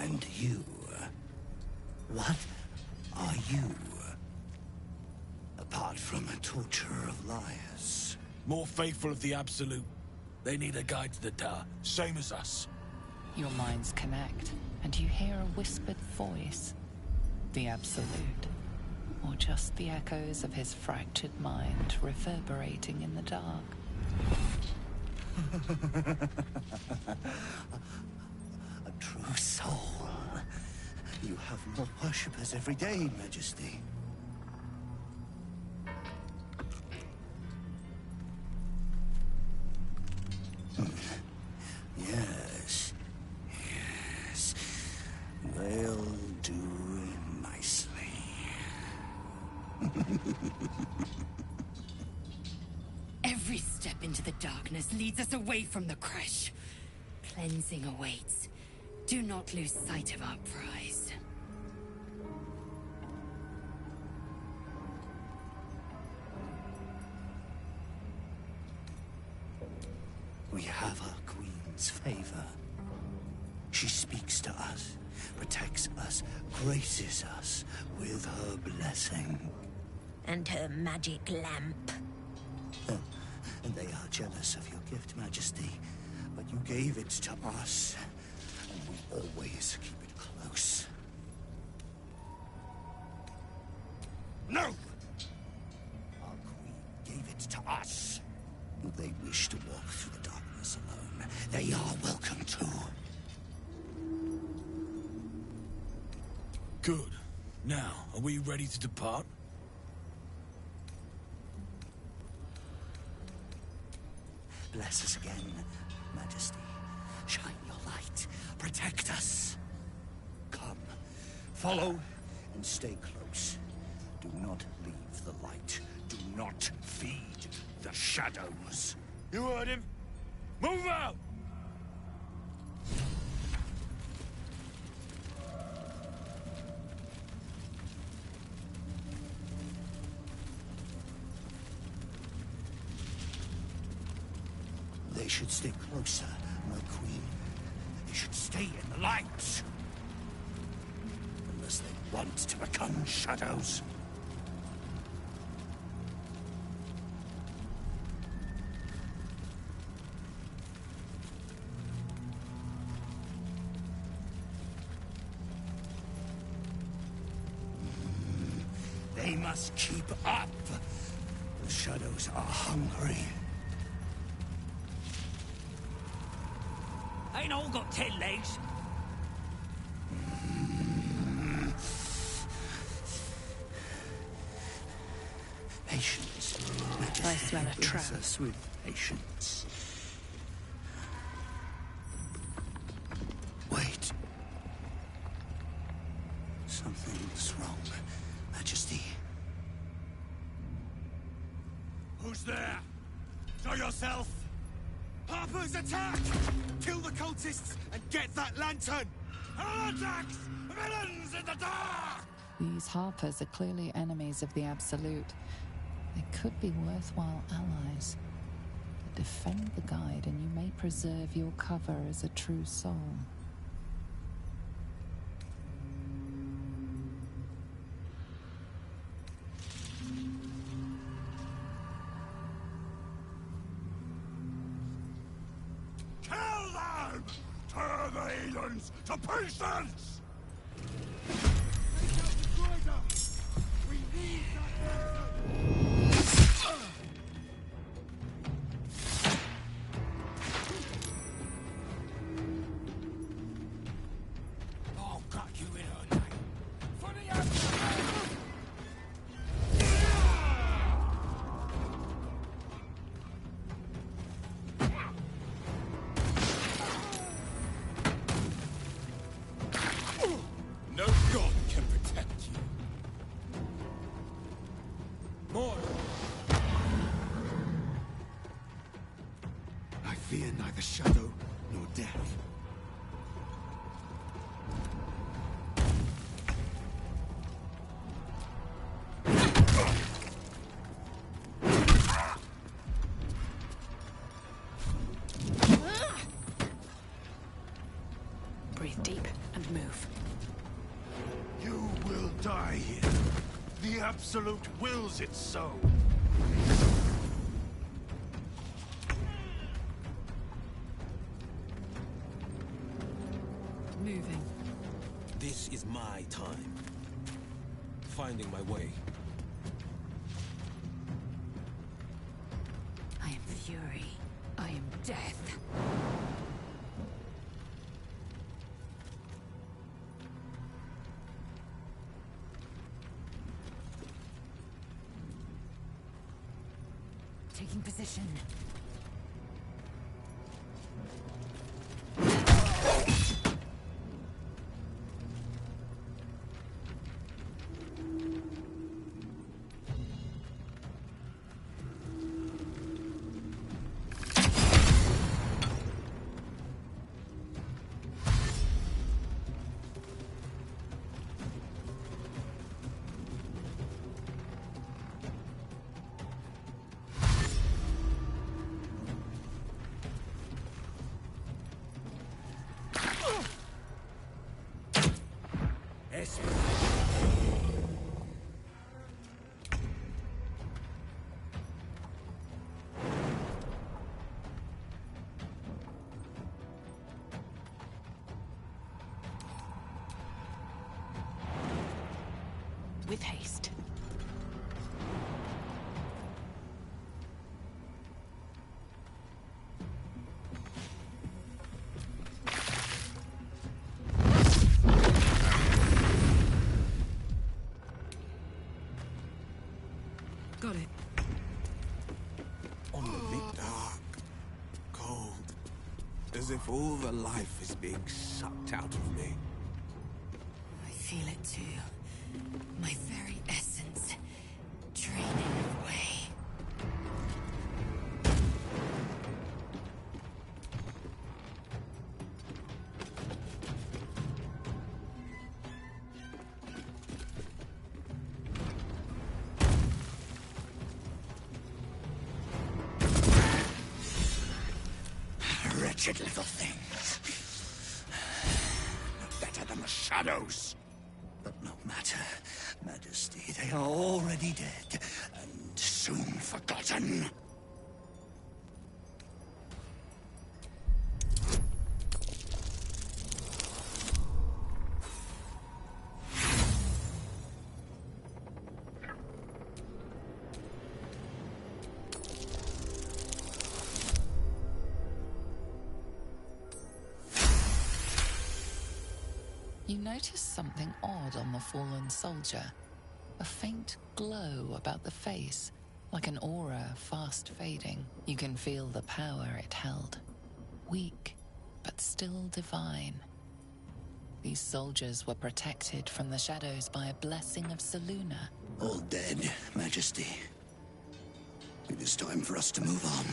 And you? What are you? Apart from a torturer of liars. More faithful of the Absolute. They need a guide to the tower, same as us. Your minds connect, and you hear a whispered voice. The Absolute. Or just the echoes of his fractured mind reverberating in the dark. A true soul. You have more worshippers every day, Majesty. Yes. Yes. They'll do nicely. Every step into the darkness leads us away from the crash. Cleansing awaits. Do not lose sight of our prize. We have our queen's favor. She speaks to us, protects us, graces us with her blessing. And her magic lamp. And they are jealous of your gift, Majesty. But you gave it to us, and we always keep it close. No! Our queen gave it to us. If they wish to walk through the darkness alone, they are welcome to. Good. Now, are we ready to depart? Bless us again, Majesty. Shine your light. Protect us. Come. Follow and stay close. Do not leave the light. Do not feed the shadows. You heard him. Move out! They should stay closer, my queen. They should stay in the light. Unless they want to become shadows. They must keep up. The shadows are hungry. Ain't all got 10 legs. Patience. I smell a trap. Fills us with patience. Wait. Something's wrong, Majesty. Who's there? Show yourself! Harper's attack! Kill the cultists and get that lantern! Heretics! Villains in the dark! These Harpers are clearly enemies of the Absolute. They could be worthwhile allies. Defend the guide and you may preserve your cover as a true soul. Kill them! Turn the heathens to pieces! Take out the driver! We need that lantern! I'll cut you in her name. For the Absolute! No god can protect you. More. I fear neither shadow nor death. Breathe Breathe deep and move. You will die here. The Absolute wills it so. Moving. This is my time. Finding my way. I am fury. I am death. Taking position. With haste. Got it. On the big dark, cold, as if all the life is being sucked out of me. I feel it too. My very essence draining away. Wretched little things. Better than the shadows. But no matter, Majesty, they are already dead, and soon forgotten. You notice something odd on the fallen soldier. A faint glow about the face, like an aura fast fading. You can feel the power it held. Weak, but still divine. These soldiers were protected from the shadows by a blessing of Selûne. All dead, Majesty. It is time for us to move on.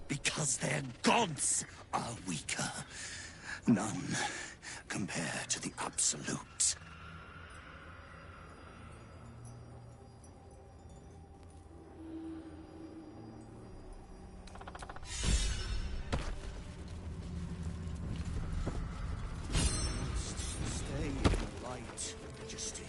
Because their gods are weaker. None compare to the Absolute. Stay in the light, Majesty.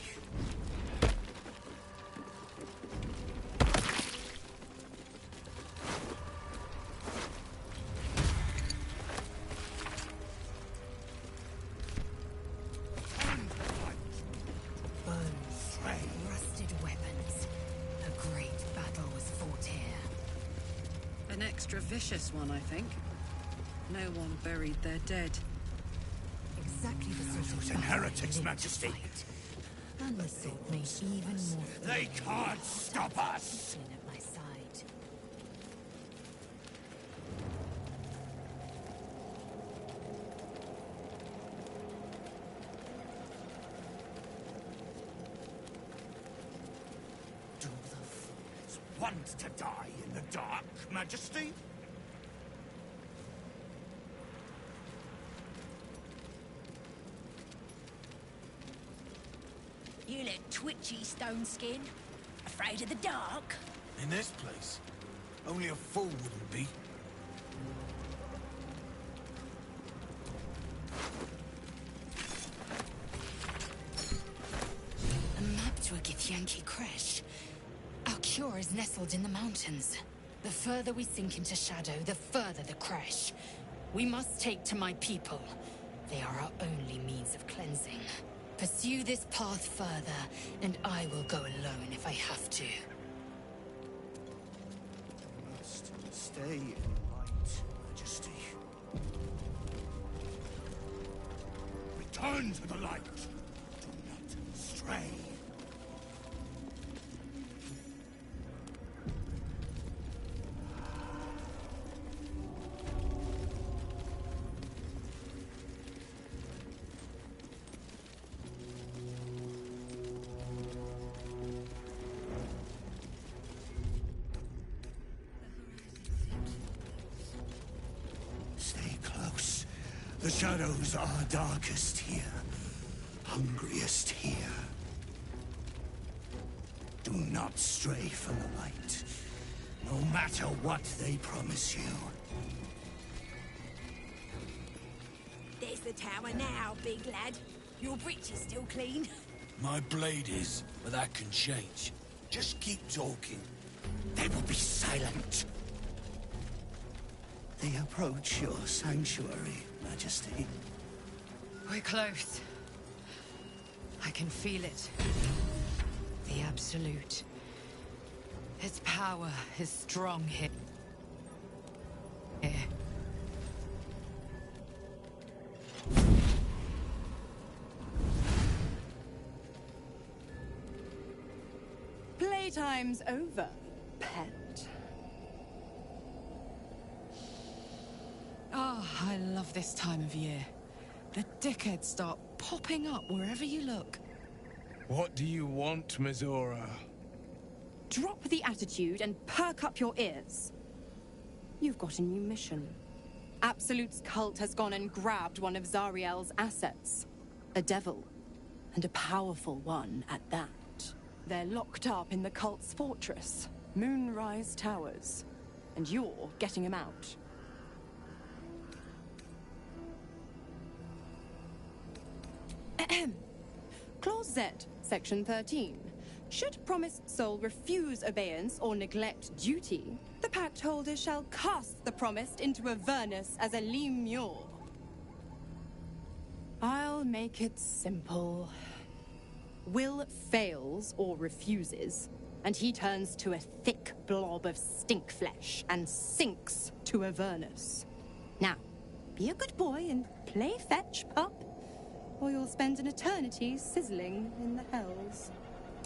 Rusted weapons. A great battle was fought here. An extra vicious one, I think. No one buried their dead. Exactly the sort Those of battle heretics, I live to Majesty. fight. And the sword made even more They can't stop us! at my side. Do the fools want to die in the dark, Majesty? You look twitchy, Stone Skin. Afraid of the dark? In this place, only a fool wouldn't be. stifled in the mountains. The further we sink into shadow, the further the crash. We must take to my people. They are our only means of cleansing. Pursue this path further, and I will go alone if I have to. Must stay in light, Majesty. Return to the light. Do not stray. Stay close. The shadows are darkest here, hungriest here. Do not stray from the light, no matter what they promise you. There's the tower now, big lad. Your breech is still clean. My blade is, but that can change. Just keep talking. They will be silent. They approach your sanctuary, Majesty. We're close. I can feel it. The Absolute. Its power is strong here. Playtime's over, pet. Oh, I love this time of year. The dickheads start popping up wherever you look. What do you want, Mizora? Drop the attitude and perk up your ears. You've got a new mission. Absolute's cult has gone and grabbed one of Zariel's assets. A devil. And a powerful one at that. They're locked up in the cult's fortress, Moonrise Towers. And you're getting them out. Ahem. Clause Z, Section 13. Should promised soul refuse obeyance or neglect duty, the pact holder shall cast the promised into Avernus as a lemure. I'll make it simple. Will fails or refuses, and he turns to a thick blob of stink flesh and sinks to Avernus. Now, be a good boy and play fetch, pup, or you'll spend an eternity sizzling in the hells.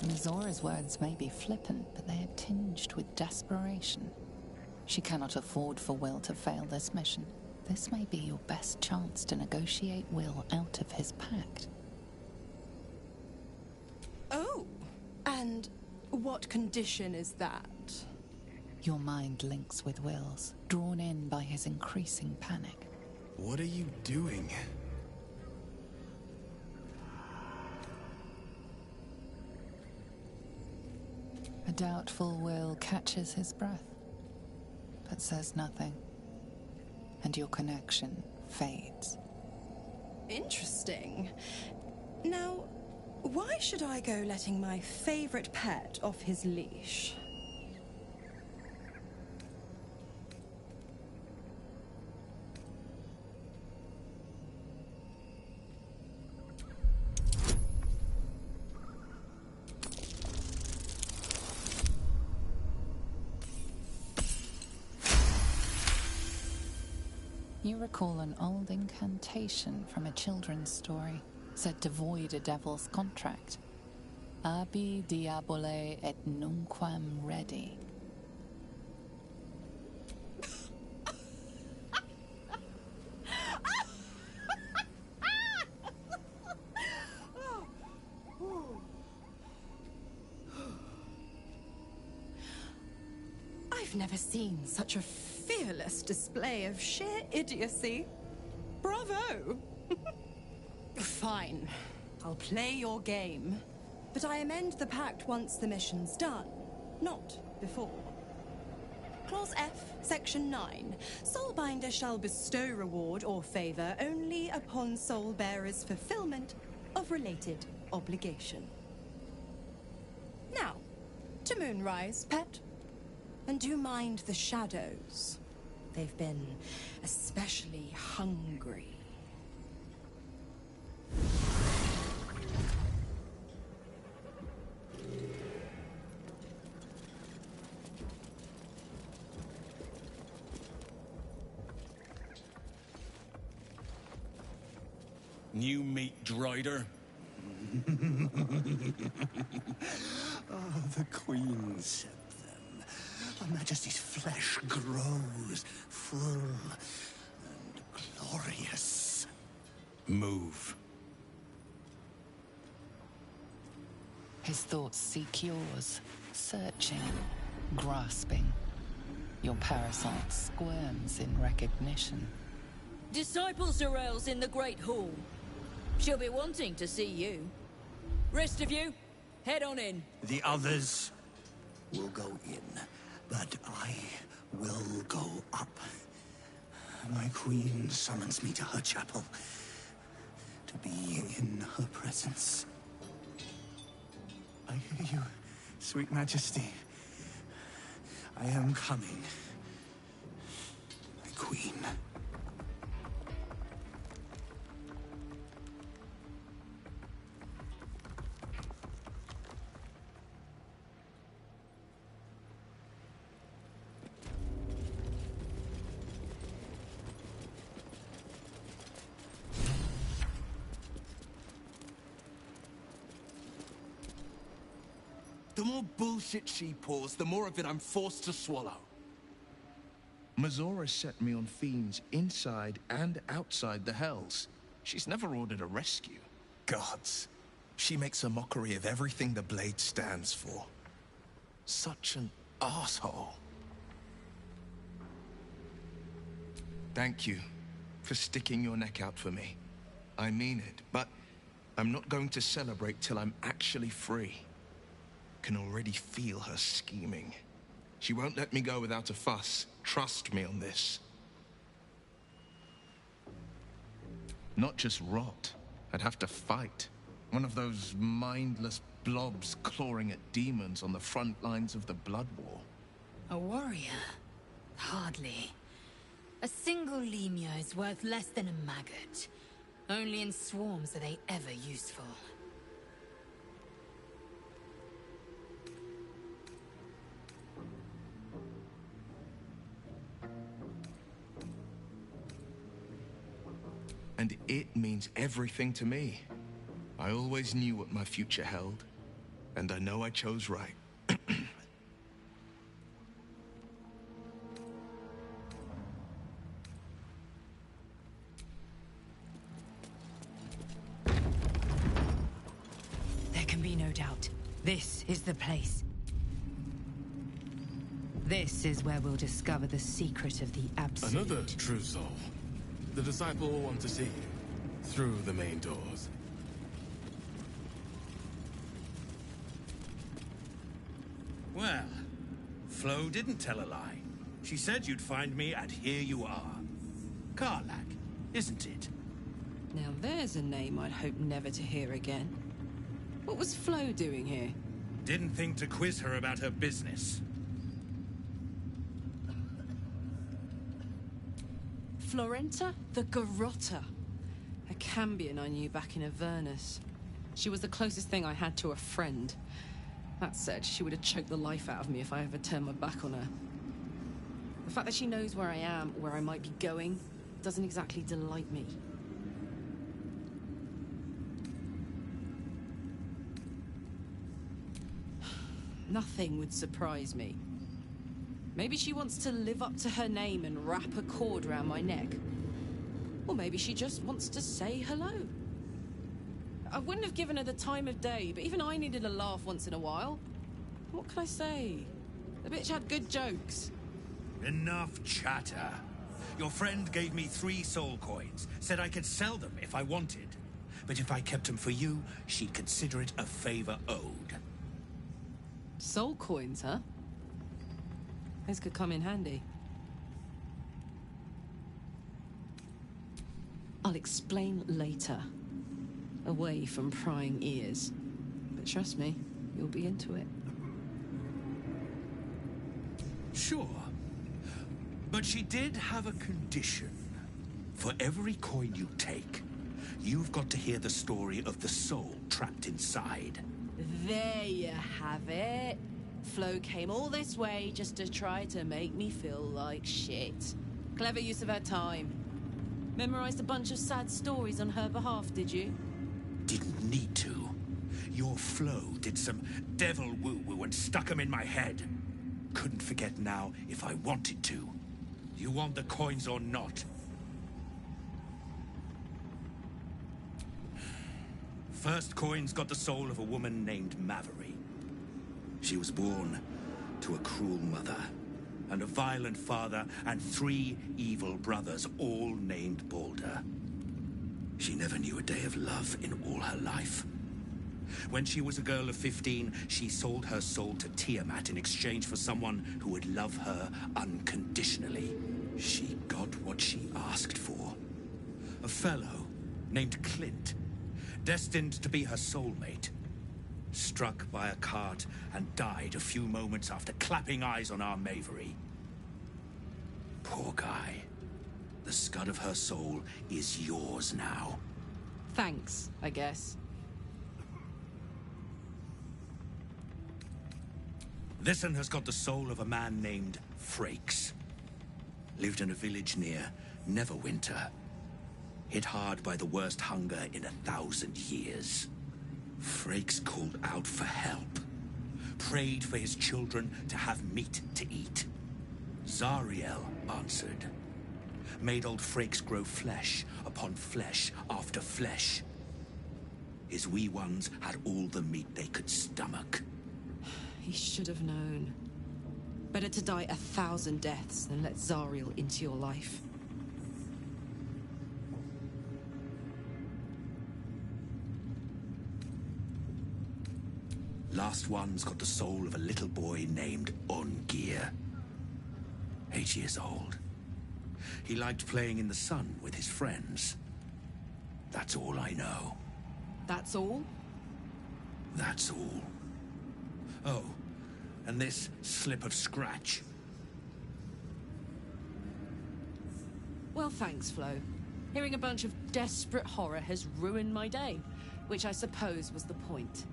Zora's words may be flippant, but they are tinged with desperation. She cannot afford for Will to fail this mission. This may be your best chance to negotiate Will out of his pact. Oh, and what condition is that? Your mind links with Will's, drawn in by his increasing panic. What are you doing? A doubtful Will catches his breath, but says nothing, and your connection fades. Interesting. Now, why should I go letting my favorite pet off his leash? You recall an old incantation from a children's story, said to void a devil's contract. Abi diabole et nunquam redi. I've never seen such a fearless display of sheer idiocy. Bravo! Fine. I'll play your game. But I amend the pact once the mission's done, not before. Clause F, Section 9. Soulbinder shall bestow reward or favor only upon soul-bearer's fulfillment of related obligation. Now, to Moonrise, pet. And do you mind the shadows? They've been especially hungry. New meat droider. Oh, the Queen sent them. Her Majesty's flesh grows full and glorious. Move. His thoughts seek yours, searching, grasping. Your parasite squirms in recognition. Disciple Zarel's in the Great Hall. She'll be wanting to see you. Rest of you, head on in. The others will go in, but I will go up. My queen summons me to her chapel to be in her presence. I hear you, sweet majesty. I am coming, my queen. The more bullshit she pours, the more of it I'm forced to swallow. Mazora set me on fiends inside and outside the Hells. She's never ordered a rescue. Gods. She makes a mockery of everything the Blade stands for. Such an asshole. Thank you for sticking your neck out for me. I mean it, but I'm not going to celebrate till I'm actually free. Can already feel her scheming. She won't let me go without a fuss. Trust me on this. Not just rot. I'd have to fight. One of those mindless blobs clawing at demons on the front lines of the Blood War. A warrior? Hardly. A single lemur is worth less than a maggot. Only in swarms are they ever useful. And it means everything to me. I always knew what my future held, and I know I chose right. There can be no doubt. This is the place. This is where we'll discover the secret of the Absolute. Another true soul. The disciple will want to see you through the main doors. Well, Flo didn't tell a lie. She said you'd find me, and here you are. Karlak, isn't it? Now there's a name I'd hope never to hear again. What was Flo doing here? Didn't think to quiz her about her business. Florenta the Garrotta. A Cambion I knew back in Avernus. She was the closest thing I had to a friend. That said, she would have choked the life out of me if I ever turned my back on her. The fact that she knows where I am, where I might be going, doesn't exactly delight me. Nothing would surprise me. Maybe she wants to live up to her name and wrap a cord around my neck. Or maybe she just wants to say hello. I wouldn't have given her the time of day, but even I needed a laugh once in a while. What can I say? The bitch had good jokes. Enough chatter. Your friend gave me 3 soul coins, said I could sell them if I wanted. But if I kept them for you, she'd consider it a favor owed. Soul coins, huh? Those could come in handy. I'll explain later. Away from prying ears. But trust me, you'll be into it. Sure. But she did have a condition. For every coin you take, you've got to hear the story of the soul trapped inside. There you have it. Flo came all this way just to try to make me feel like shit. Clever use of her time. Memorized a bunch of sad stories on her behalf, did you? Didn't need to. Your Flo did some devil woo-woo and stuck 'em in my head. Couldn't forget now if I wanted to. You want the coins or not? First coin's got the soul of a woman named Maveri. She was born to a cruel mother, and a violent father, and 3 evil brothers, all named Balder. She never knew a day of love in all her life. When she was a girl of 15, she sold her soul to Tiamat in exchange for someone who would love her unconditionally. She got what she asked for. A fellow named Clint, destined to be her soulmate. Struck by a cart and died a few moments after clapping eyes on our Maveri. Poor guy. The scud of her soul is yours now. Thanks, I guess. This one has got the soul of a man named Frakes. Lived in a village near Neverwinter. Hit hard by the worst hunger in 1,000 years. Frakes called out for help. Prayed for his children to have meat to eat. Zariel answered. Made old Frakes grow flesh upon flesh after flesh. His wee ones had all the meat they could stomach. He should have known. Better to die 1,000 deaths than let Zariel into your life. Last one's got the soul of a little boy named Ongir. 8 years old. He liked playing in the sun with his friends. That's all I know. That's all? That's all. Oh, and this slip of scratch. Well, thanks, Flo. Hearing a bunch of desperate horror has ruined my day, which I suppose was the point.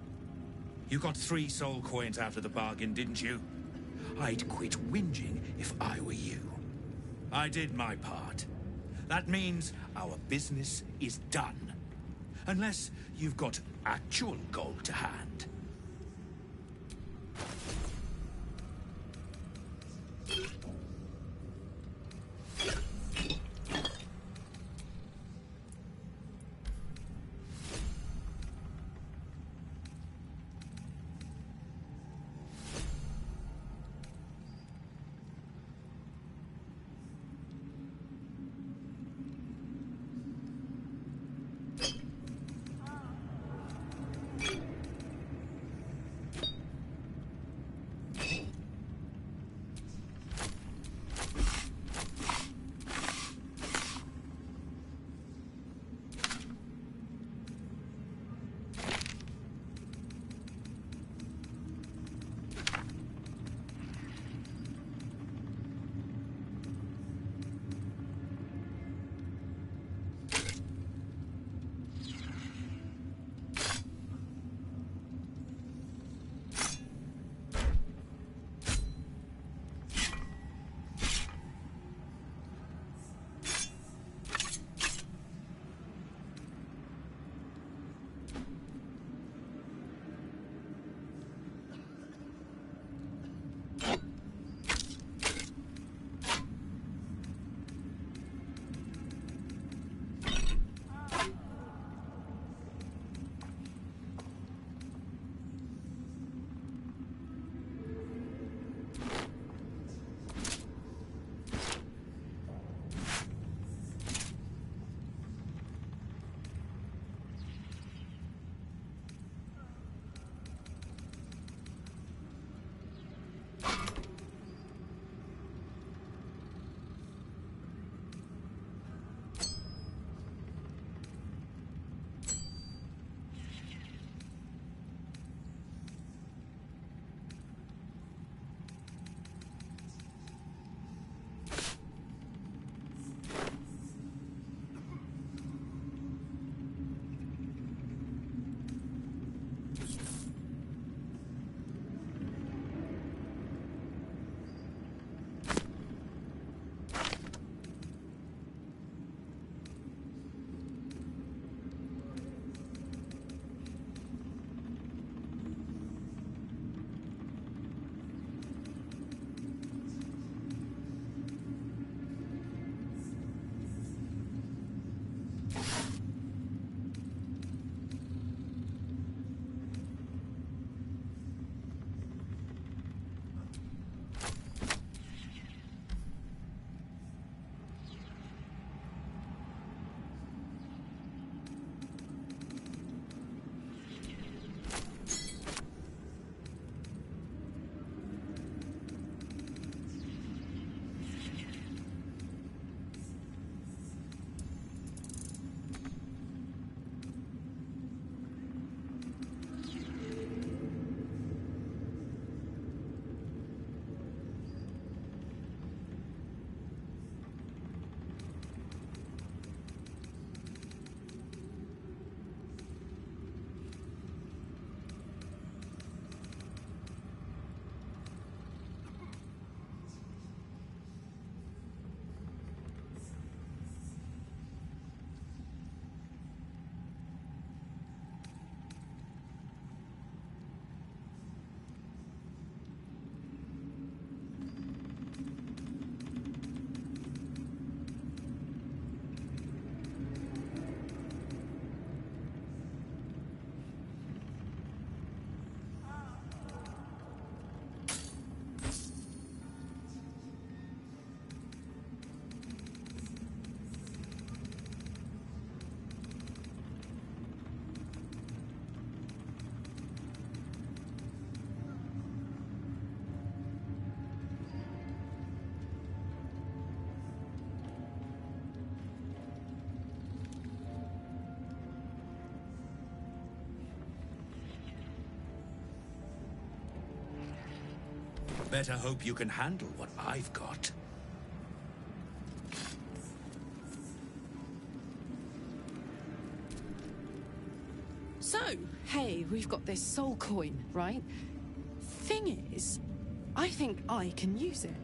You got 3 soul coins out of the bargain, didn't you? I'd quit whinging if I were you. I did my part. That means our business is done. Unless you've got actual gold to hand. Better hope you can handle what I've got. So, hey, we've got this soul coin, right? Thing is, I think I can use it.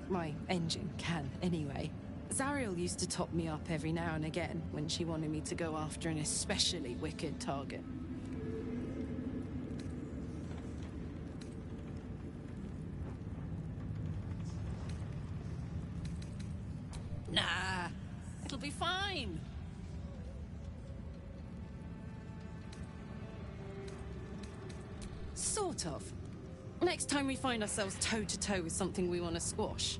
My engine can, anyway. Zariel used to top me up every now and again when she wanted me to go after an especially wicked target. Nah, it'll be fine. Sort of. Next time we find ourselves toe-to-toe with something we want to squash,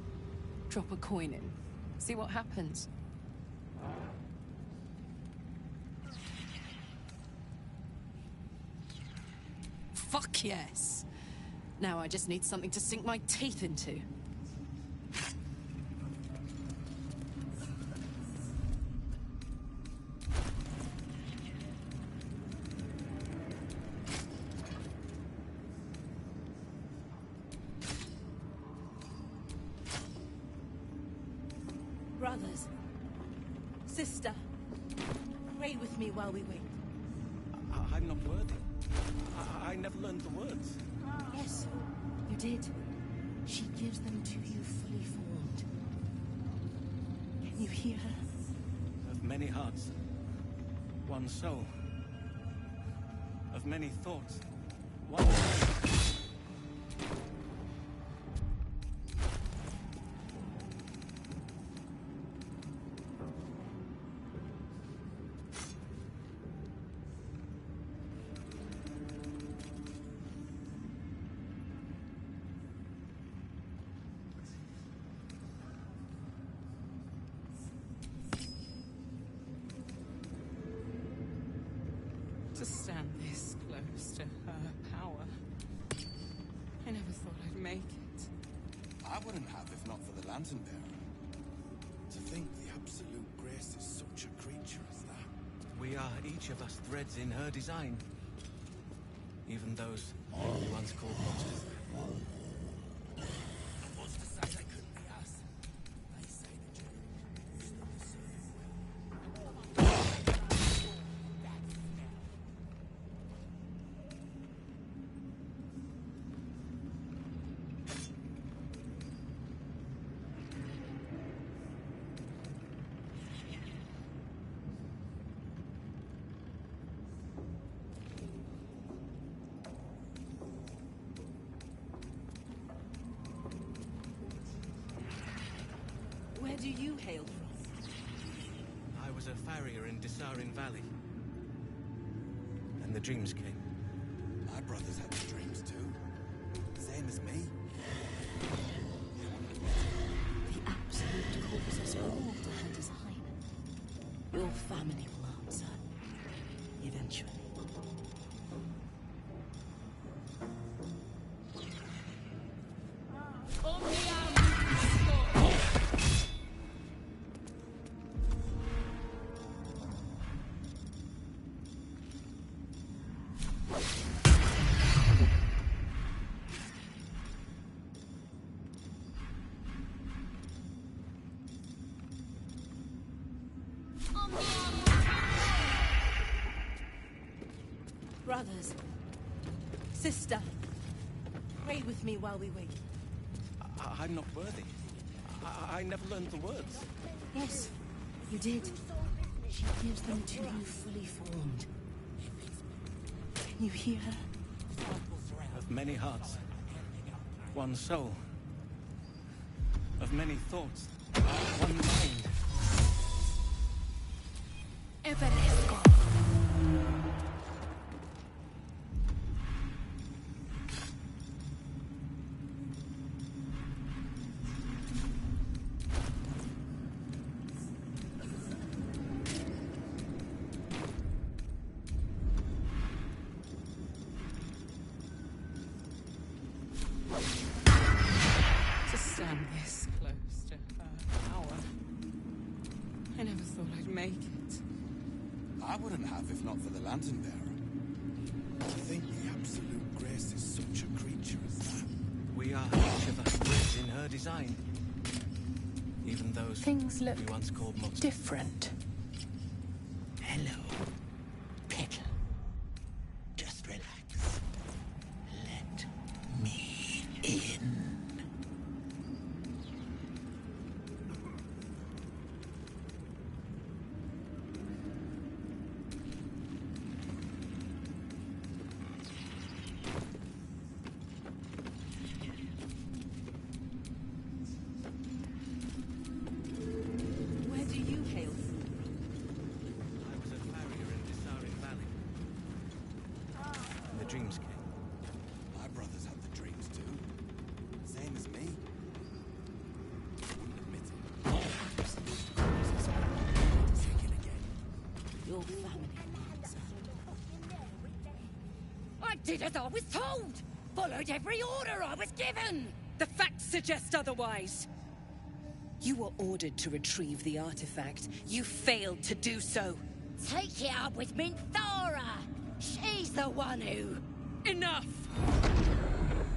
drop a coin in. See what happens. Fuck yes. Now I just need something to sink my teeth into. Brothers, sister, pray with me while we wait. I'm not worthy. I never learned the words. Yes, you did. She gives them to you fully formed. Can you hear her? Of many hearts, one soul. Of many thoughts, one mind. To stand this close to her power. I never thought I'd make it. I wouldn't have if not for the Lantern Bearer. To think the absolute grace is such a creature as that. We are each of us threads in her design. Even those once called monsters. What's to say they couldn't be us? They say the Where do you hail from? I was a farrier in Desarin Valley. And the dreams came. My brothers had the dreams too. Same as me. The Absolute calls us all to her design. Your family will answer. Eventually. Brothers, sister, pray with me while we wait. I'm not worthy. I never learned the words. Yes, you did. She gives them to you fully formed. Can you hear her? Of many hearts, one soul. Of many thoughts, one mind. Evanesco. To stand this close to her power. I never thought I'd make it. I wouldn't have if not for the Lantern Bearer. To think the absolute grace is such a creature as that. We are each her design. Even those Things look we once called monsters. different. Hello, Petal. Just relax. Let me in. Where do you hail from? I was a farrier in Dissarin Valley. The dreams came. My brothers have the dreams too. Same as me. Wouldn't admit it. Sick again. Your family needs her. I did as I was told! Followed every order I was given! The facts suggest otherwise. You were ordered to retrieve the artifact. You failed to do so. Take it up with Minthara! She's the one who... Enough!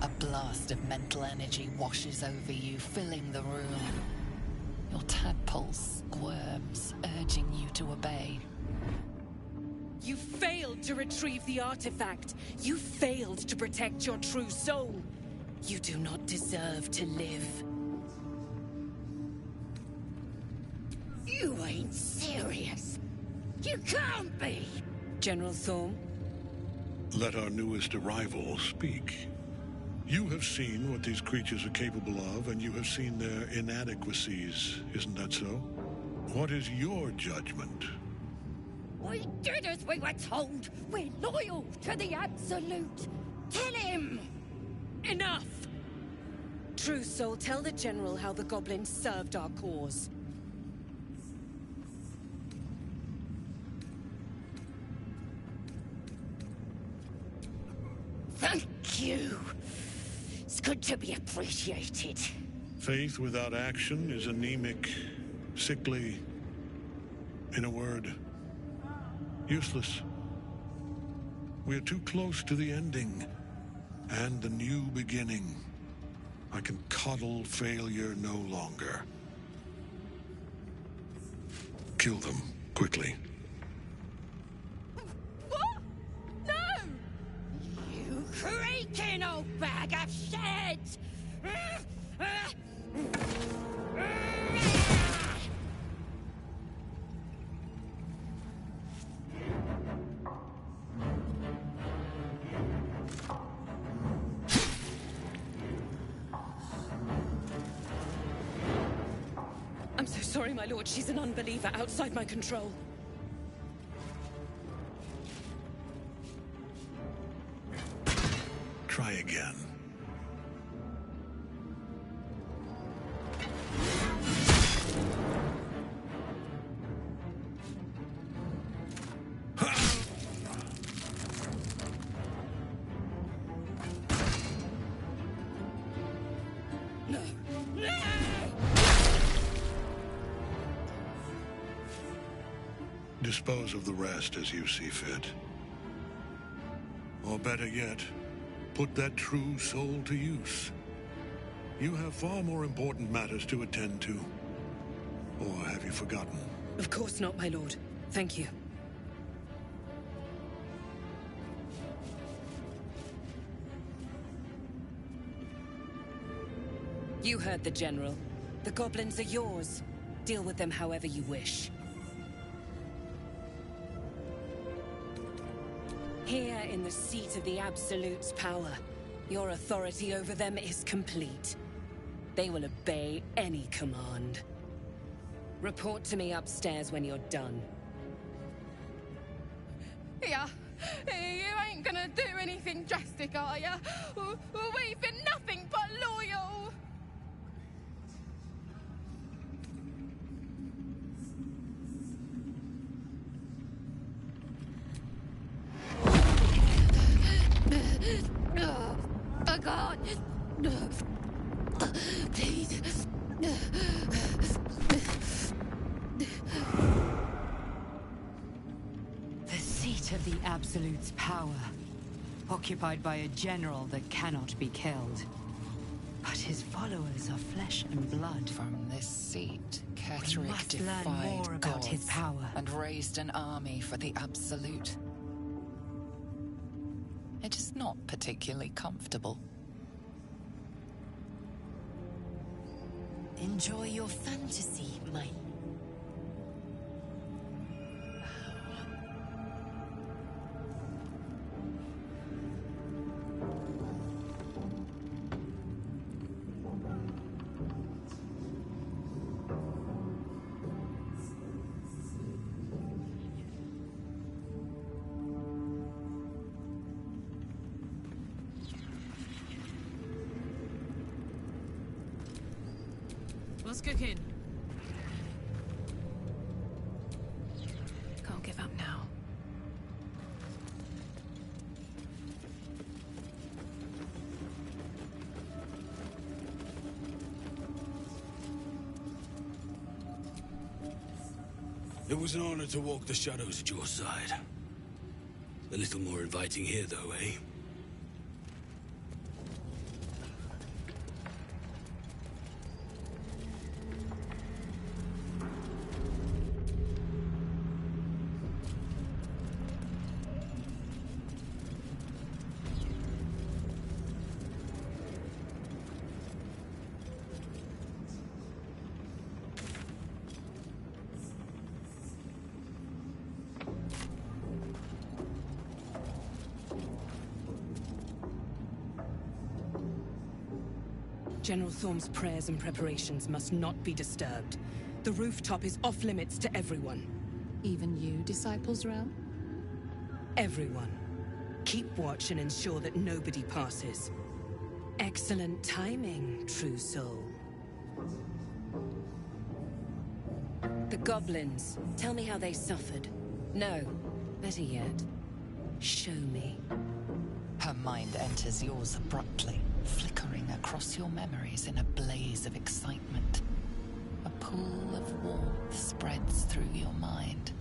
A blast of mental energy washes over you, filling the room. Your tadpole squirms, urging you to obey. You failed to retrieve the artifact. You failed to protect your true soul. You do not deserve to live. You ain't serious! You can't be! General Thorm? Let our newest arrival speak. You have seen what these creatures are capable of, and you have seen their inadequacies, isn't that so? What is your judgment? We did as we were told! We're loyal to the Absolute! Tell him! Enough! True Soul, tell the General how the goblins served our cause. Thank you! It's good to be appreciated. Faith without action is anemic, sickly, in a word, useless. We are too close to the ending, and the new beginning. I can coddle failure no longer. Kill them, quickly. What? No! You creaking old bag of shit! I'm so sorry, my lord. She's an unbeliever outside my control. Try again. Dispose of the rest as you see fit. Or better yet, put that true soul to use. You have far more important matters to attend to. Or have you forgotten? Of course not, my lord. Thank you. You heard the General. The goblins are yours. Deal with them however you wish. Here in the seat of the Absolute's power, your authority over them is complete. They will obey any command. Report to me upstairs when you're done. Yeah, you ain't gonna do anything drastic, are ya? We've been nothing but loyal! Oh, God! Please. The seat of the Absolute's power, occupied by a general that cannot be killed. But his followers are flesh and blood. From this seat, We Ketheric must learn defied more about his gods power. and raised an army for the Absolute. It is not particularly comfortable. Enjoy your fantasy, my... What's cooking? Can't give up now. It was an honor to walk the shadows at your side. A little more inviting here, though, eh? General Thorm's prayers and preparations must not be disturbed. The rooftop is off limits to everyone. Even you, Disciples Realm? Everyone. Keep watch and ensure that nobody passes. Excellent timing, true soul. The goblins. Tell me how they suffered. No, better yet, show me. Her mind enters yours abruptly, flickering across your memories in a blaze of excitement. A pool of warmth spreads through your mind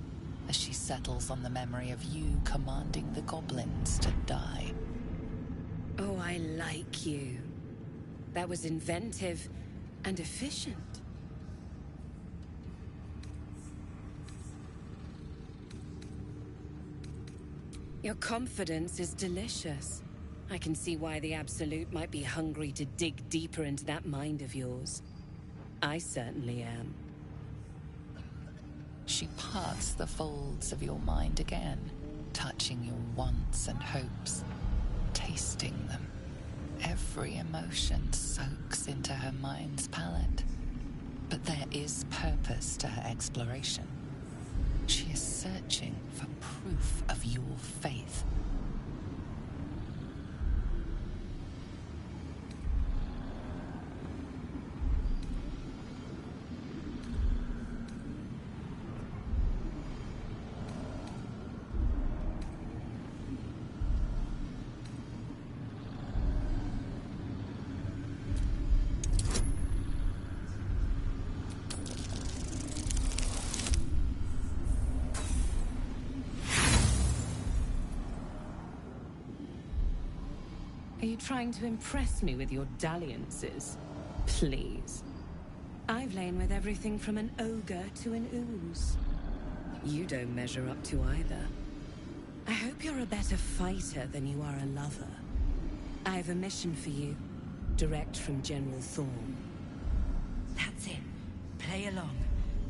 as she settles on the memory of you commanding the goblins to die. Oh, I like you. That was inventive and efficient. Your confidence is delicious. I can see why the Absolute might be hungry to dig deeper into that mind of yours. I certainly am. She parts the folds of your mind again, touching your wants and hopes, tasting them. Every emotion soaks into her mind's palate. But there is purpose to her exploration. She is searching for proof of your faith. Are you trying to impress me with your dalliances? Please. I've lain with everything from an ogre to an ooze. You don't measure up to either. I hope you're a better fighter than you are a lover. I have a mission for you, direct from General Thorm. That's it. Play along.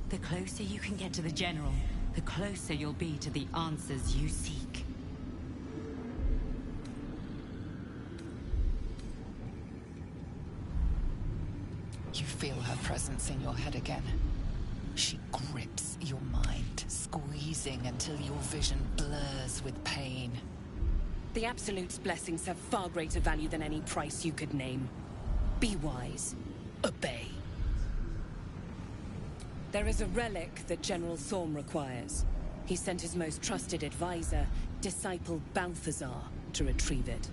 The closer you can get to the General, the closer you'll be to the answers you seek. You feel her presence in your head again. She grips your mind, squeezing until your vision blurs with pain. The Absolute's blessings have far greater value than any price you could name. Be wise. Obey. There is a relic that General Thorm requires. He sent his most trusted advisor, disciple Balthazar, to retrieve it.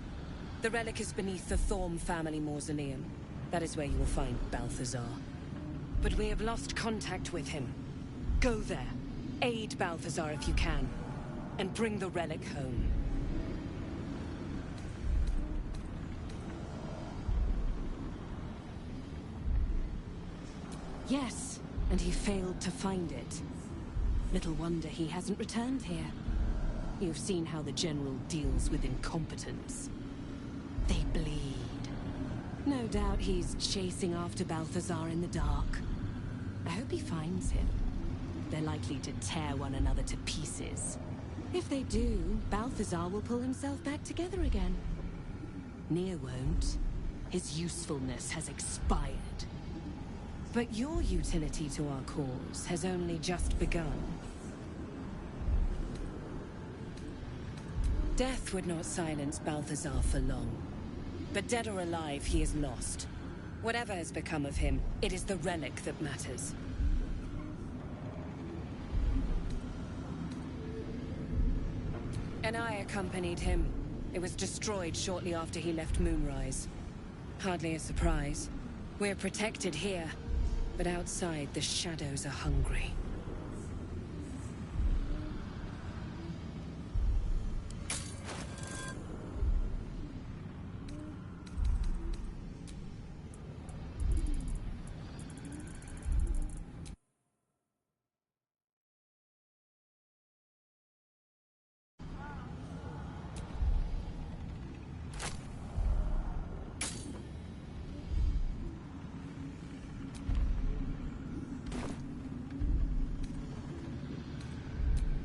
The relic is beneath the Thorm family mausoleum. That is where you will find Balthazar. But we have lost contact with him. Go there, aid Balthazar if you can, and bring the relic home. Yes, and he failed to find it. Little wonder he hasn't returned here. You've seen how the General deals with incompetence. They bleed. No doubt he's chasing after Balthazar in the dark. I hope he finds him. They're likely to tear one another to pieces. If they do, Balthazar will pull himself back together again. Nier won't. His usefulness has expired. But your utility to our cause has only just begun. Death would not silence Balthazar for long. But dead or alive, he is lost. Whatever has become of him, it is the relic that matters. And I accompanied him. It was destroyed shortly after he left Moonrise. Hardly a surprise. We're protected here, but outside the shadows are hungry.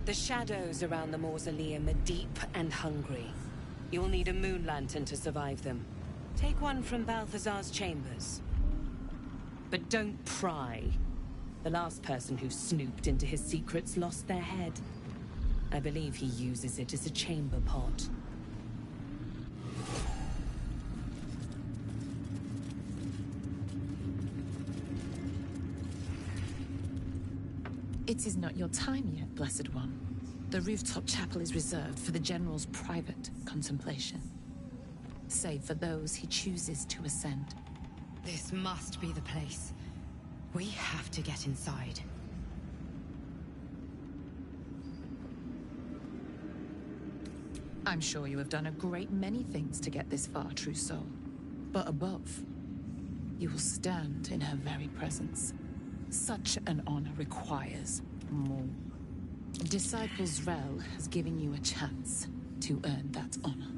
The shadows around the mausoleum are deep and hungry. You'll need a moon lantern to survive them. Take one from Balthazar's chambers. But don't pry. The last person who snooped into his secrets lost their head. I believe he uses it as a chamber pot. It is not your time yet, Blessed One. The rooftop chapel is reserved for the General's private contemplation, save for those he chooses to ascend. This must be the place. We have to get inside. I'm sure you have done a great many things to get this far, true soul. But above, you will stand in her very presence. Such an honor requires more. Disciples' Rel has given you a chance to earn that honor.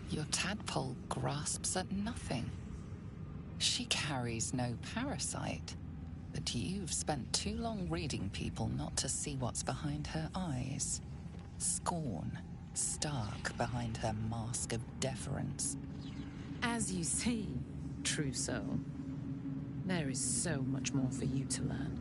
Your tadpole grasps at nothing. She carries no parasite, but you've spent too long reading people not to see what's behind her eyes. Scorn, stark behind her mask of deference. As you see, true soul, there is so much more for you to learn.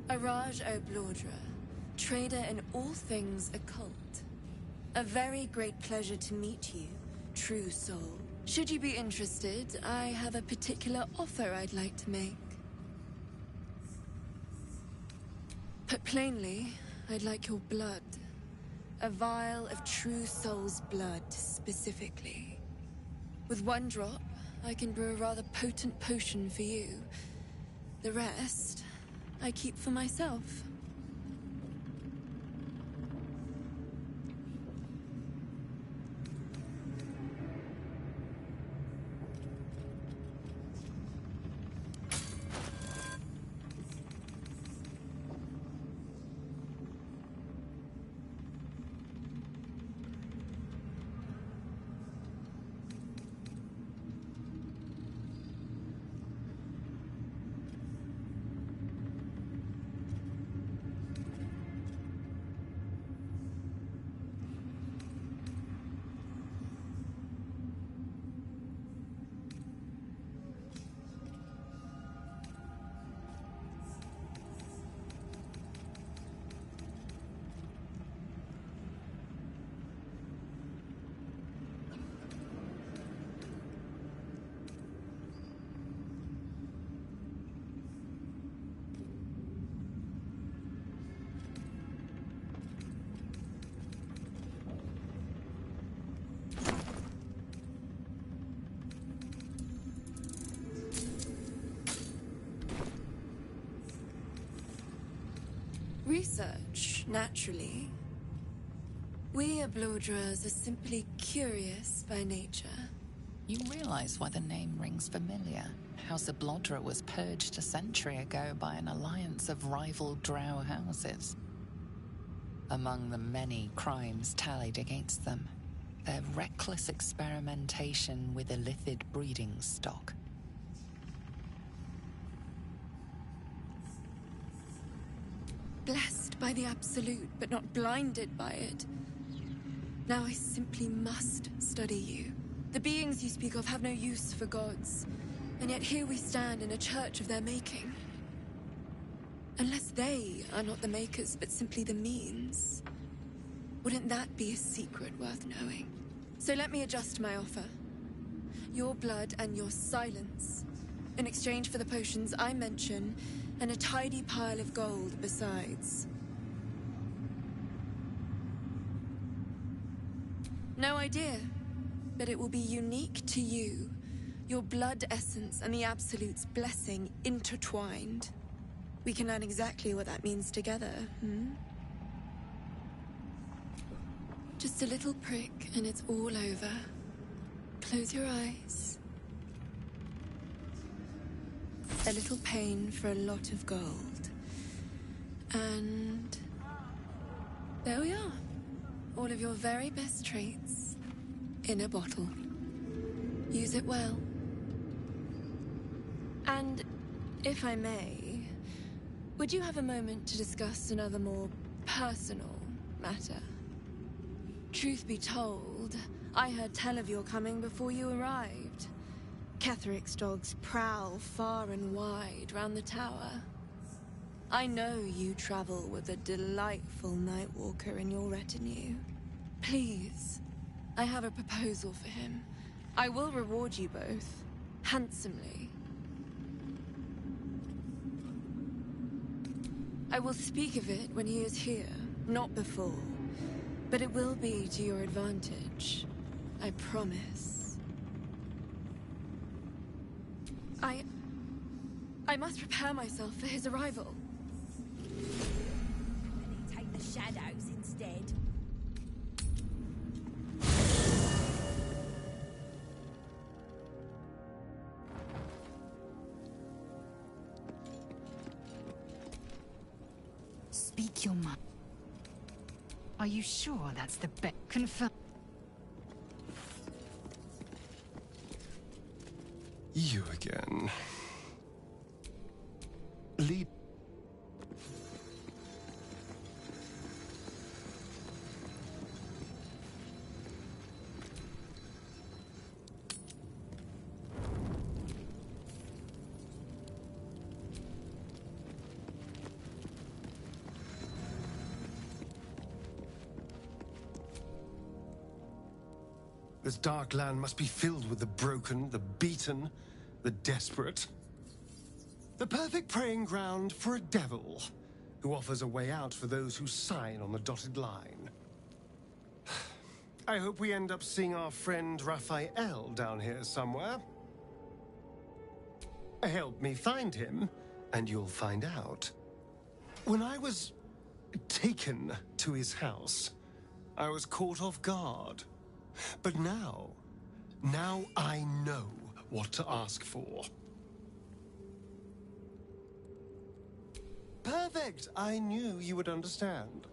Araj O'Blordra, trader in all things occult. A very great pleasure to meet you, true soul. Should you be interested, I have a particular offer I'd like to make. Put plainly, I'd like your blood. A vial of true soul's blood, specifically. With one drop, I can brew a rather potent potion for you. The rest, I keep for myself. research, naturally. We Ablodras are simply curious by nature. You realize why the name rings familiar. House Ablodra was purged a century ago by an alliance of rival drow houses. Among the many crimes tallied against them, their reckless experimentation with illithid breeding stock. Blessed by the Absolute, but not blinded by it. Now I simply must study you. The beings you speak of have no use for gods, and yet here we stand in a church of their making. Unless they are not the makers, but simply the means, wouldn't that be a secret worth knowing? So let me adjust my offer. Your blood and your silence, in exchange for the potions I mention, and a tidy pile of gold besides. No idea, but it will be unique to you. Your blood essence and the Absolute's blessing intertwined. We can learn exactly what that means together, Just a little prick and it's all over. Close your eyes. A little pain for a lot of gold. And there we are. All of your very best traits in a bottle. Use it well. And if I may, would you have a moment to discuss another more personal matter? Truth be told, I heard tell of your coming before you arrived. Ketheric's dogs prowl far and wide round the tower. I know you travel with a delightful Nightwalker in your retinue. Please, I have a proposal for him. I will reward you both, handsomely. I will speak of it when he is here, not before. But it will be to your advantage. I promise. I must prepare myself for his arrival. Take the shadows instead. Speak your mind. Are you sure that's the best? Confirm. You again. Lead. This dark land must be filled with the broken, the beaten, the desperate. The perfect preying ground for a devil who offers a way out for those who sign on the dotted line. I hope we end up seeing our friend Raphael down here somewhere. Help me find him, and you'll find out. When I was taken to his house, I was caught off guard. But now I know what to ask for. Perfect! I knew you would understand.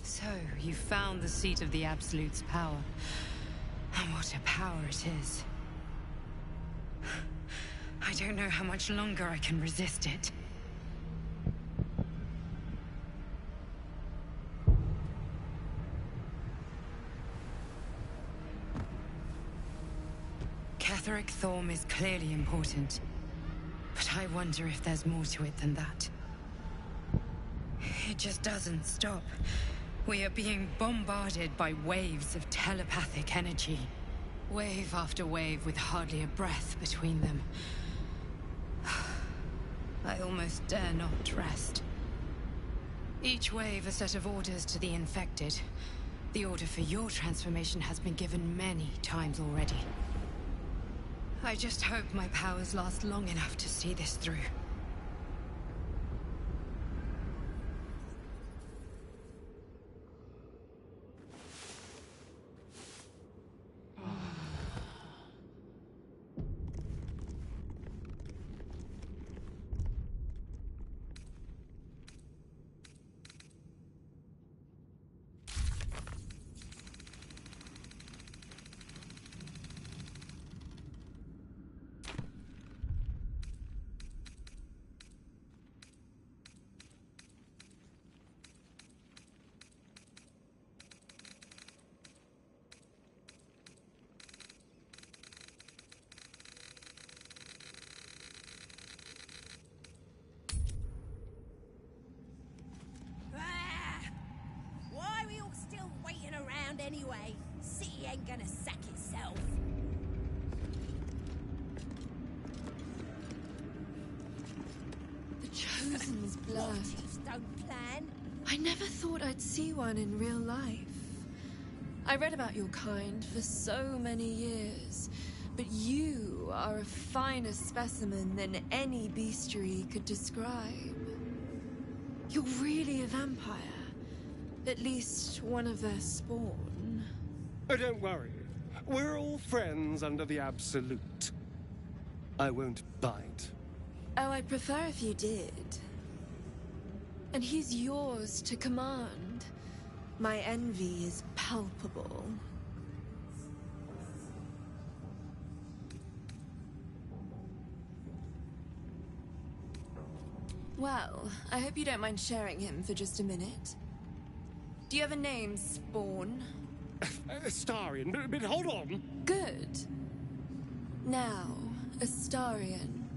So, you found the seat of the Absolute's power. And what a power it is. I don't know how much longer I can resist it. Ketheric Thorm is clearly important. But I wonder if there's more to it than that. It just doesn't stop. We are being bombarded by waves of telepathic energy. Wave after wave with hardly a breath between them. I almost dare not rest. Each wave a set of orders to the infected. The order for your transformation has been given many times already. I just hope my powers last long enough to see this through. Anyway, city ain't gonna sack itself. The Chosen's blood. Don't plan. I never thought I'd see one in real life. I read about your kind for so many years, but you are a finer specimen than any bestiary could describe. You're really a vampire. At least one of their spawn. Oh, don't worry. We're all friends under the Absolute. I won't bite. Oh, I'd prefer if you did. And he's yours to command. My envy is palpable. Well, I hope you don't mind sharing him for just a minute. Do you have a name, Spawn? Astarion, but hold on. Good. Now, Astarion.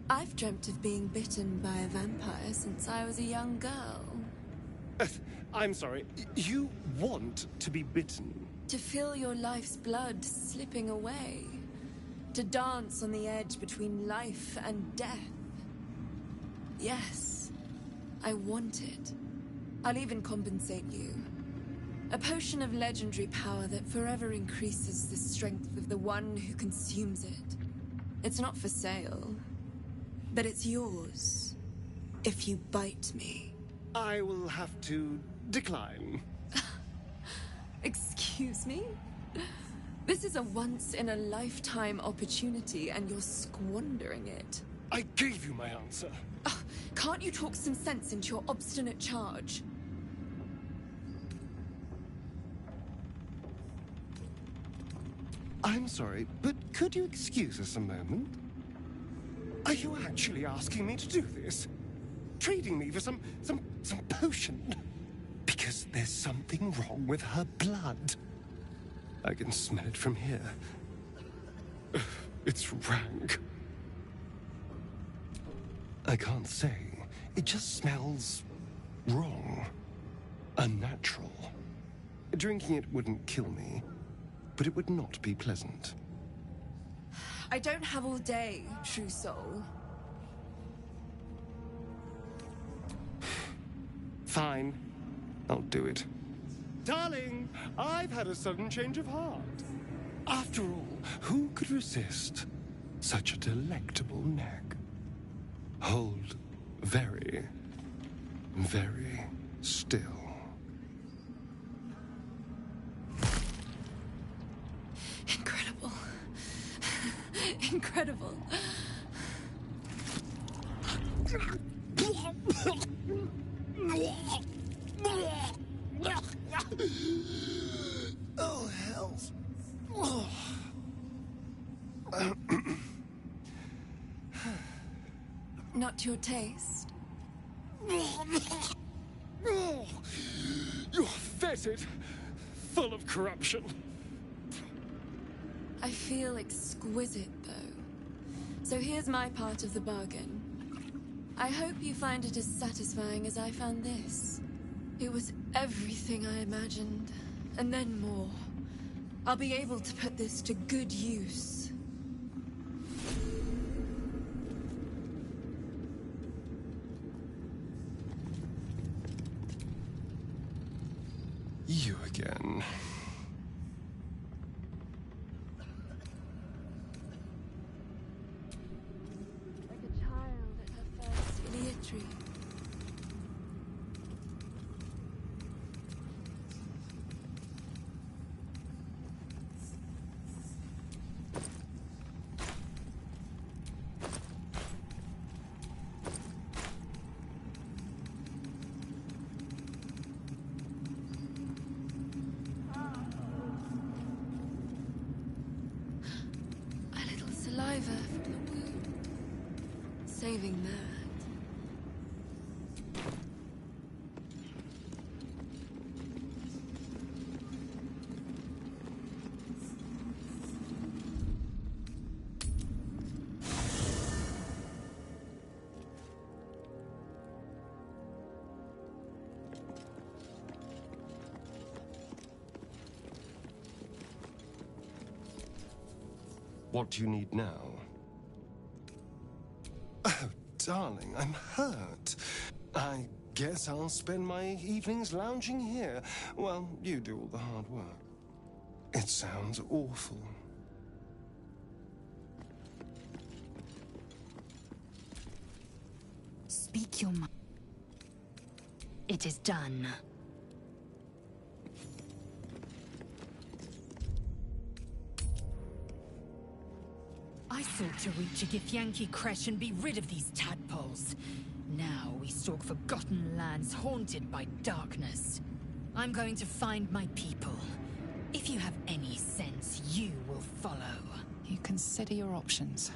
I've dreamt of being bitten by a vampire since I was a young girl. I'm sorry, you want to be bitten? To feel your life's blood slipping away. To dance on the edge between life and death. Yes, I want it. I'll even compensate you. A potion of legendary power that forever increases the strength of the one who consumes it. It's not for sale, but it's yours if you bite me. I will have to decline. Excuse me? This is a once-in-a-lifetime opportunity, and you're squandering it. I gave you my answer. Can't you talk some sense into your obstinate charge? I'm sorry, but could you excuse us a moment? Are you actually asking me to do this? Trading me for some potion? Because there's something wrong with her blood. I can smell it from here. It's rank. I can't say. It just smells wrong. Unnatural. Drinking it wouldn't kill me, but it would not be pleasant. I don't have all day, true soul. Fine. I'll do it. Darling, I've had a sudden change of heart. After all, who could resist such a delectable neck? Hold very, very still. Incredible. Incredible. Oh, hells. Not to your taste. You're fetid, full of corruption. I feel exquisite, though. So here's my part of the bargain. I hope you find it as satisfying as I found this. It was everything I imagined, and then more. I'll be able to put this to good use. You again. Like a child at her first Iliatry. Saliva from the wound. Saving that. What do you need now? Oh, darling, I'm hurt. I guess I'll spend my evenings lounging here while you do all the hard work. It sounds awful. Speak your mind. It is done. I sought to reach a Githyanki creche and be rid of these tadpoles. Now we stalk forgotten lands haunted by darkness. I'm going to find my people. If you have any sense, you will follow. You consider your options,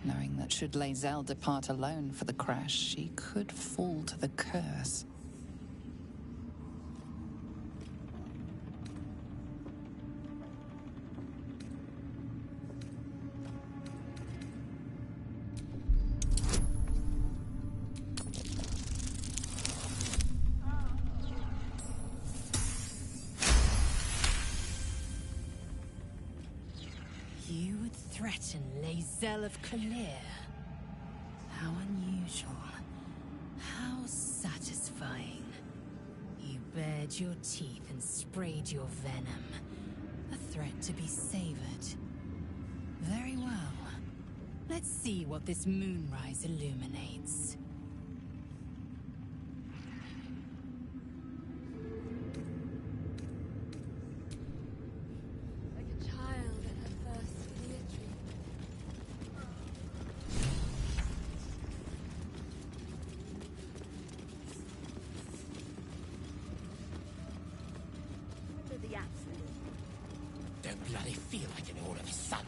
knowing that should Lae'zel depart alone for the crash, she could fall to the curse. Threaten Lae'zel of Kalir. How unusual. How satisfying. You bared your teeth and sprayed your venom. A threat to be savored. Very well. Let's see what this moonrise illuminates. Don't bloody feel like an order of sun.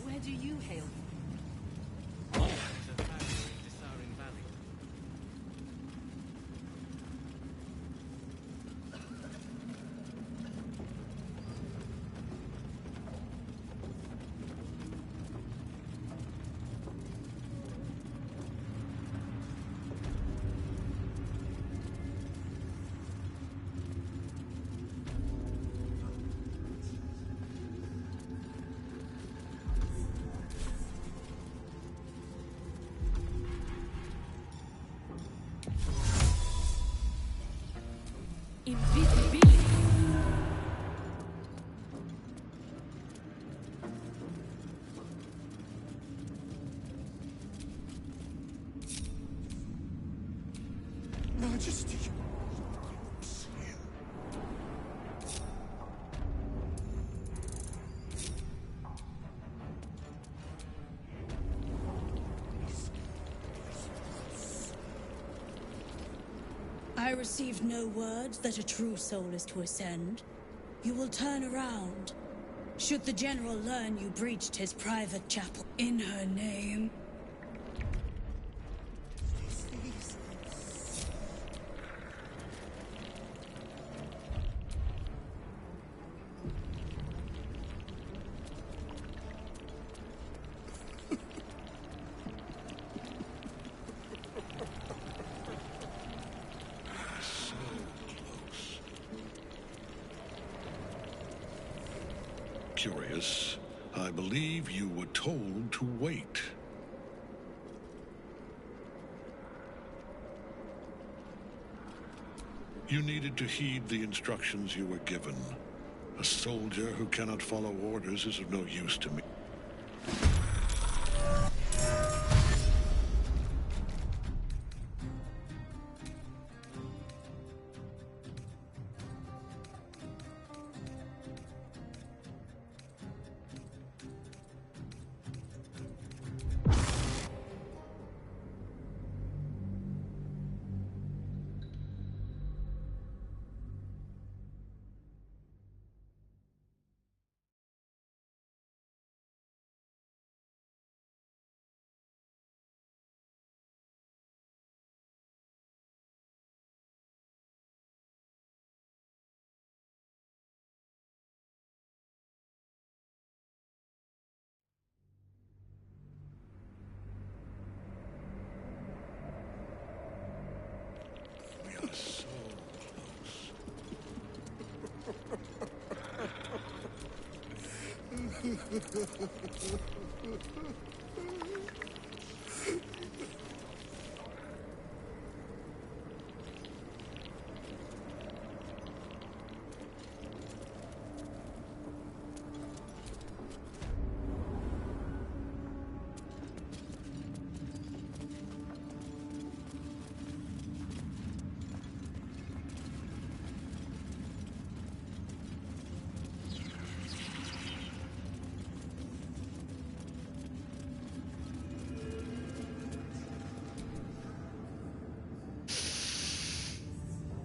Where do you hail from? Invisibility. Majesty. I received no word that a true soul is to ascend. You will turn around. Should the General learn you breached his private chapel in her name. curious. I believe you were told to wait. You needed to heed the instructions you were given. A soldier who cannot follow orders is of no use to me.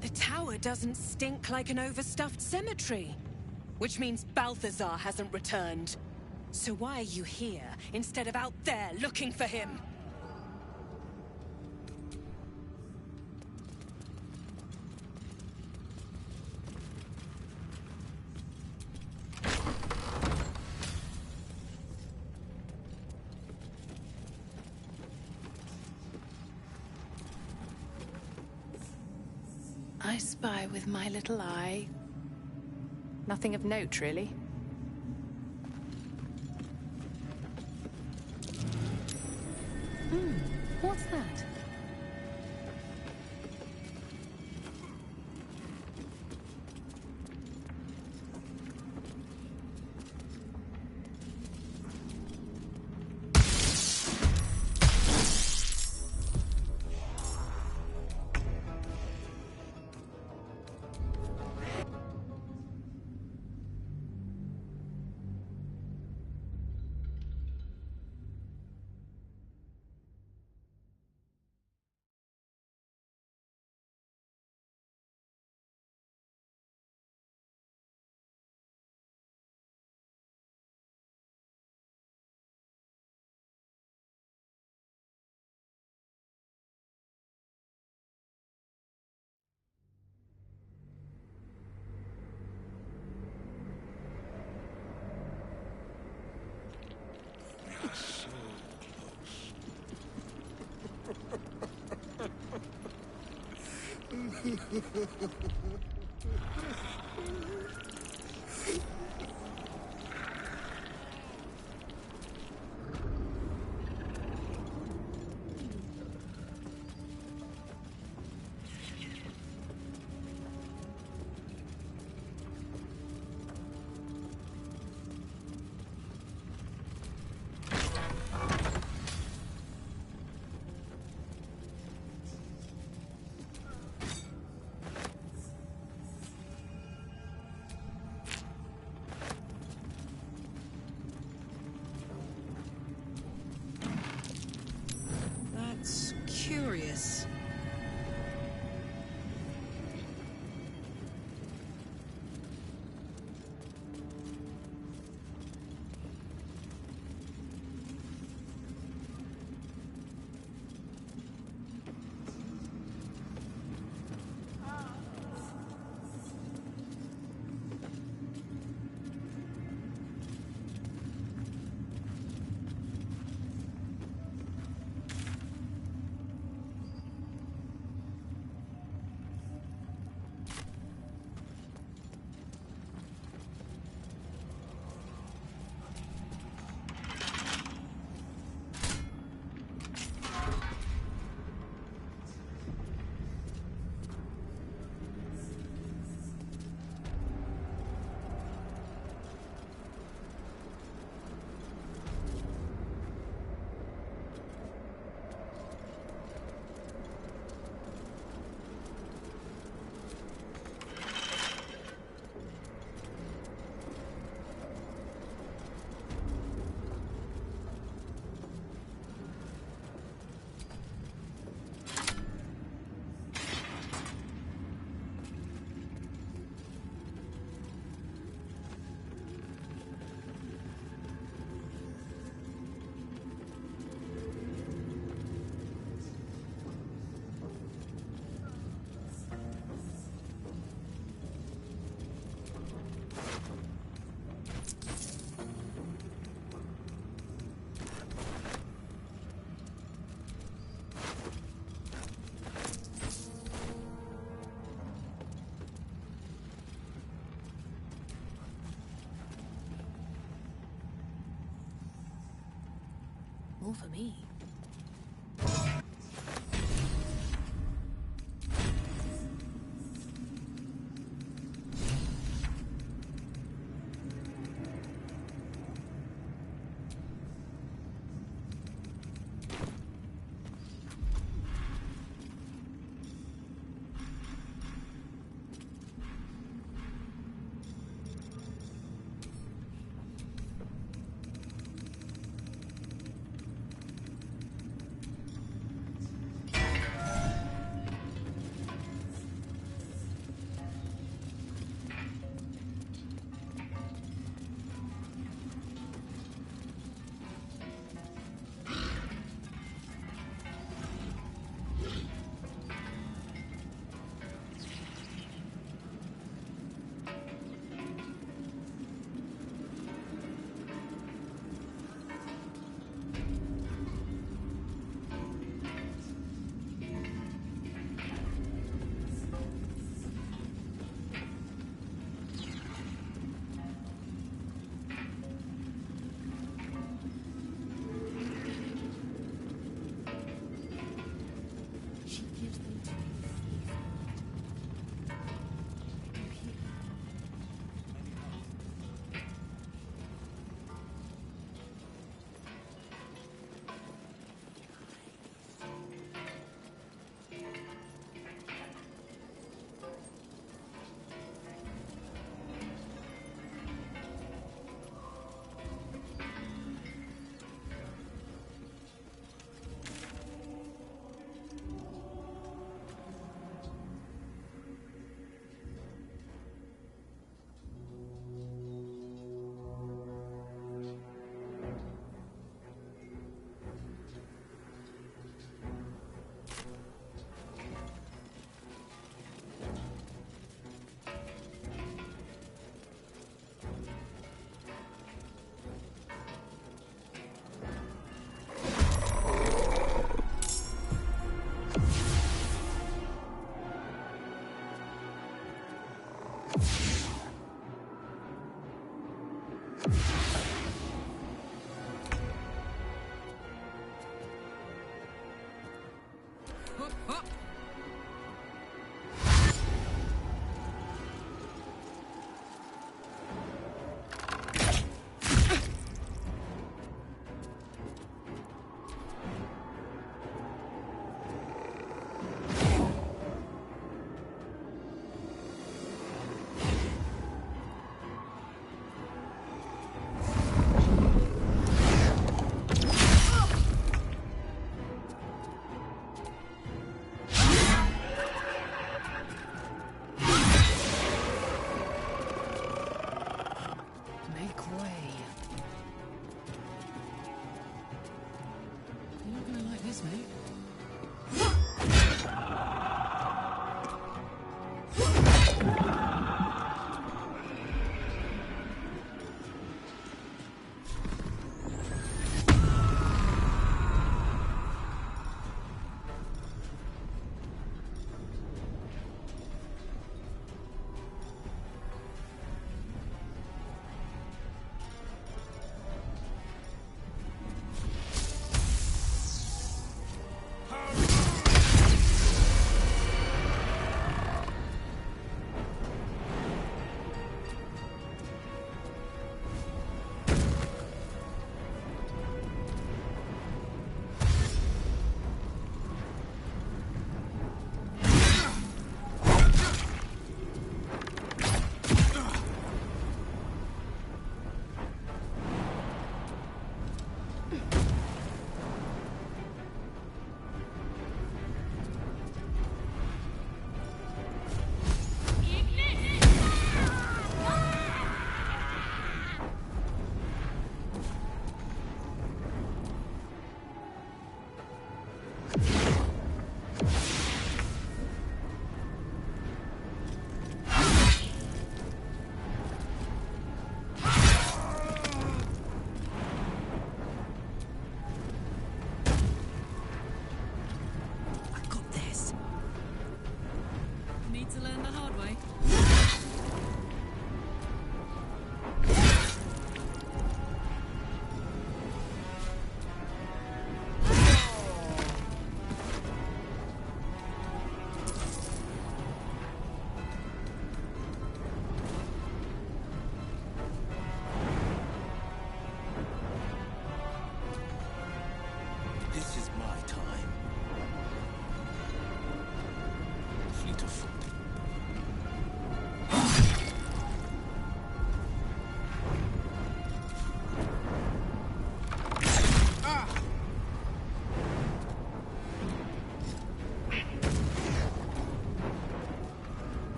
The tower doesn't stink like an overstuffed cemetery. Which means Balthazar hasn't returned. So why are you here, instead of out there looking for him? I spy with my little eye. Nothing of note, really. What's that? more for me.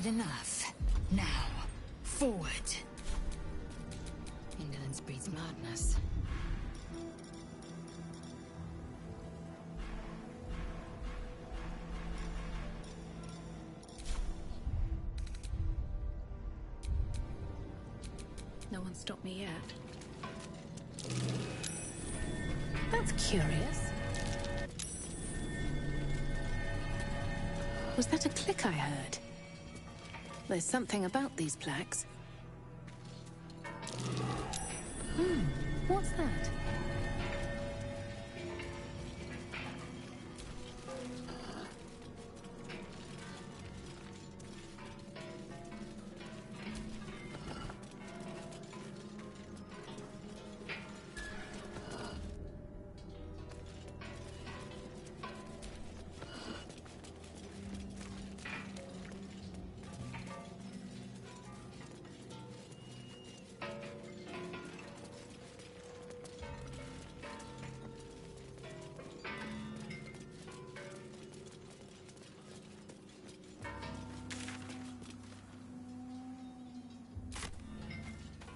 shouted enough. Now, forward. Indolence breeds madness. No one stopped me yet. That's curious. Was that a click I heard? There's something about these plaques. What's that?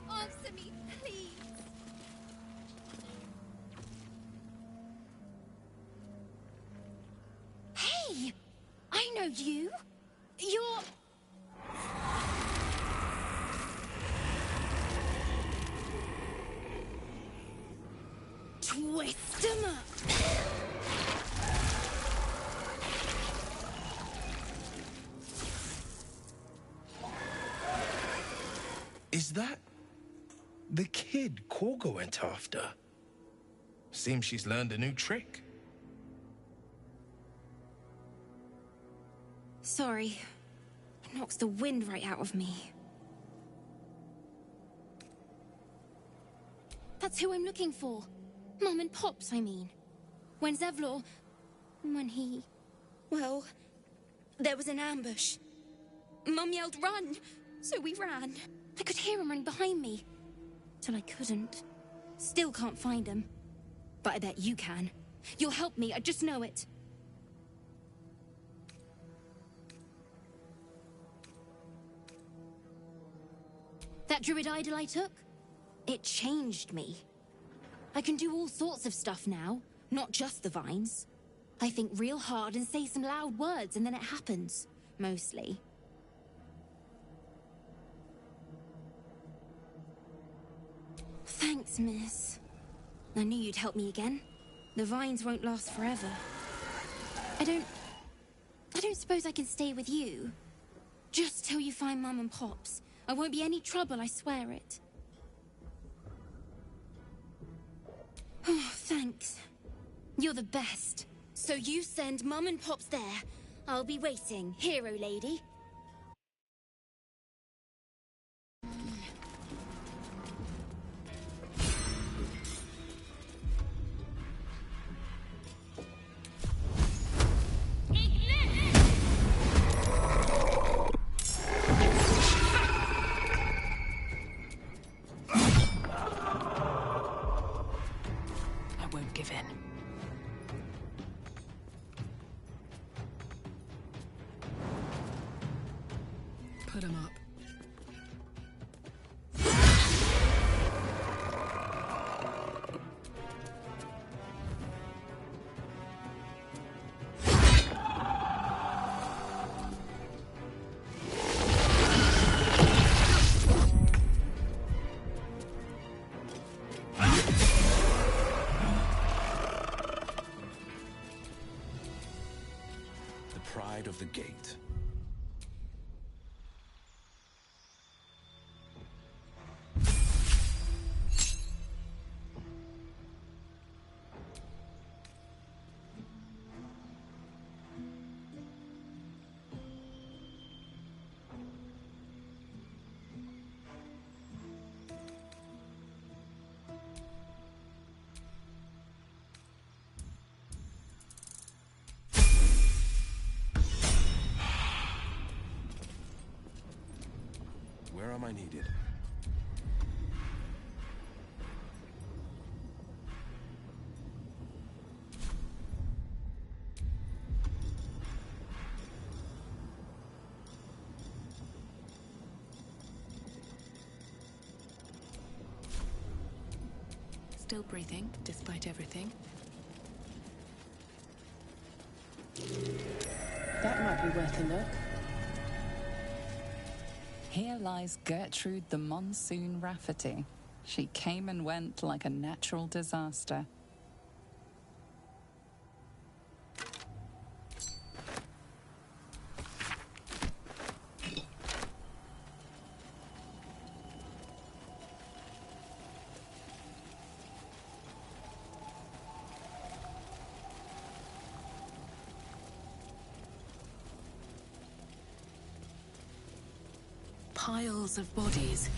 Answer me, please. Hey! I know you. You're... Twist 'em up. Is that the kid Korga went after? Seems she's learned a new trick. Sorry. It knocks the wind right out of me. That's who I'm looking for. Mum and Pops, I mean. When Zevlor... When he... Well... There was an ambush. Mum yelled, "Run!" So we ran. I could hear him running behind me. Till I couldn't. Still can't find him. But I bet you can. You'll help me, I just know it. That druid idol I took? It changed me. I can do all sorts of stuff now, not just the vines. I think real hard and say some loud words and then it happens. Mostly. Thanks, miss. I knew you'd help me again. The vines won't last forever. I don't suppose I can stay with you. Just till you find Mum and Pops. I won't be any trouble, I swear it. Oh, thanks. You're the best. So you send Mum and Pops there. I'll be waiting, hero lady. I won't give in. Put him up. The pride of the Gait. Where am I needed? Still breathing, despite everything. That might be worth a look. Here lies Gertrude the Monsoon Rafferty. She came and went like a natural disaster. Piles of bodies.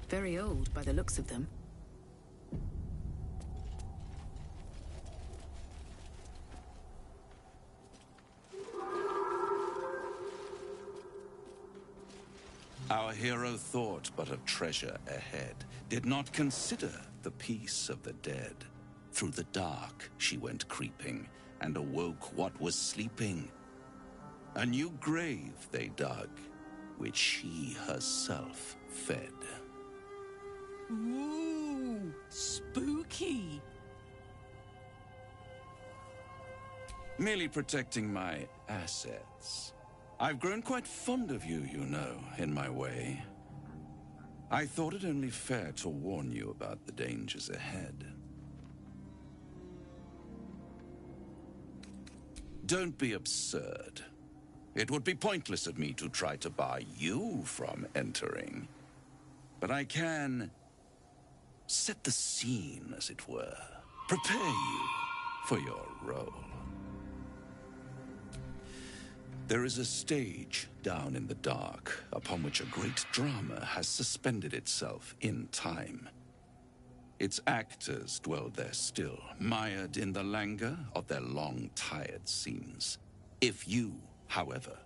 Very old by the looks of them. Our hero thought but of treasure ahead, did not consider the peace of the dead. Through the dark she went creeping, and awoke what was sleeping. A new grave they dug, which she herself fed. Ooh, spooky. Merely protecting my assets. I've grown quite fond of you, you know, in my way. I thought it only fair to warn you about the dangers ahead. Don't be absurd. It would be pointless of me to try to bar you from entering. But I can set the scene, as it were. Prepare you for your role. There is a stage down in the dark upon which a great drama has suspended itself in time. Its actors dwell there still, mired in the languor of their long, tired scenes. If you, however,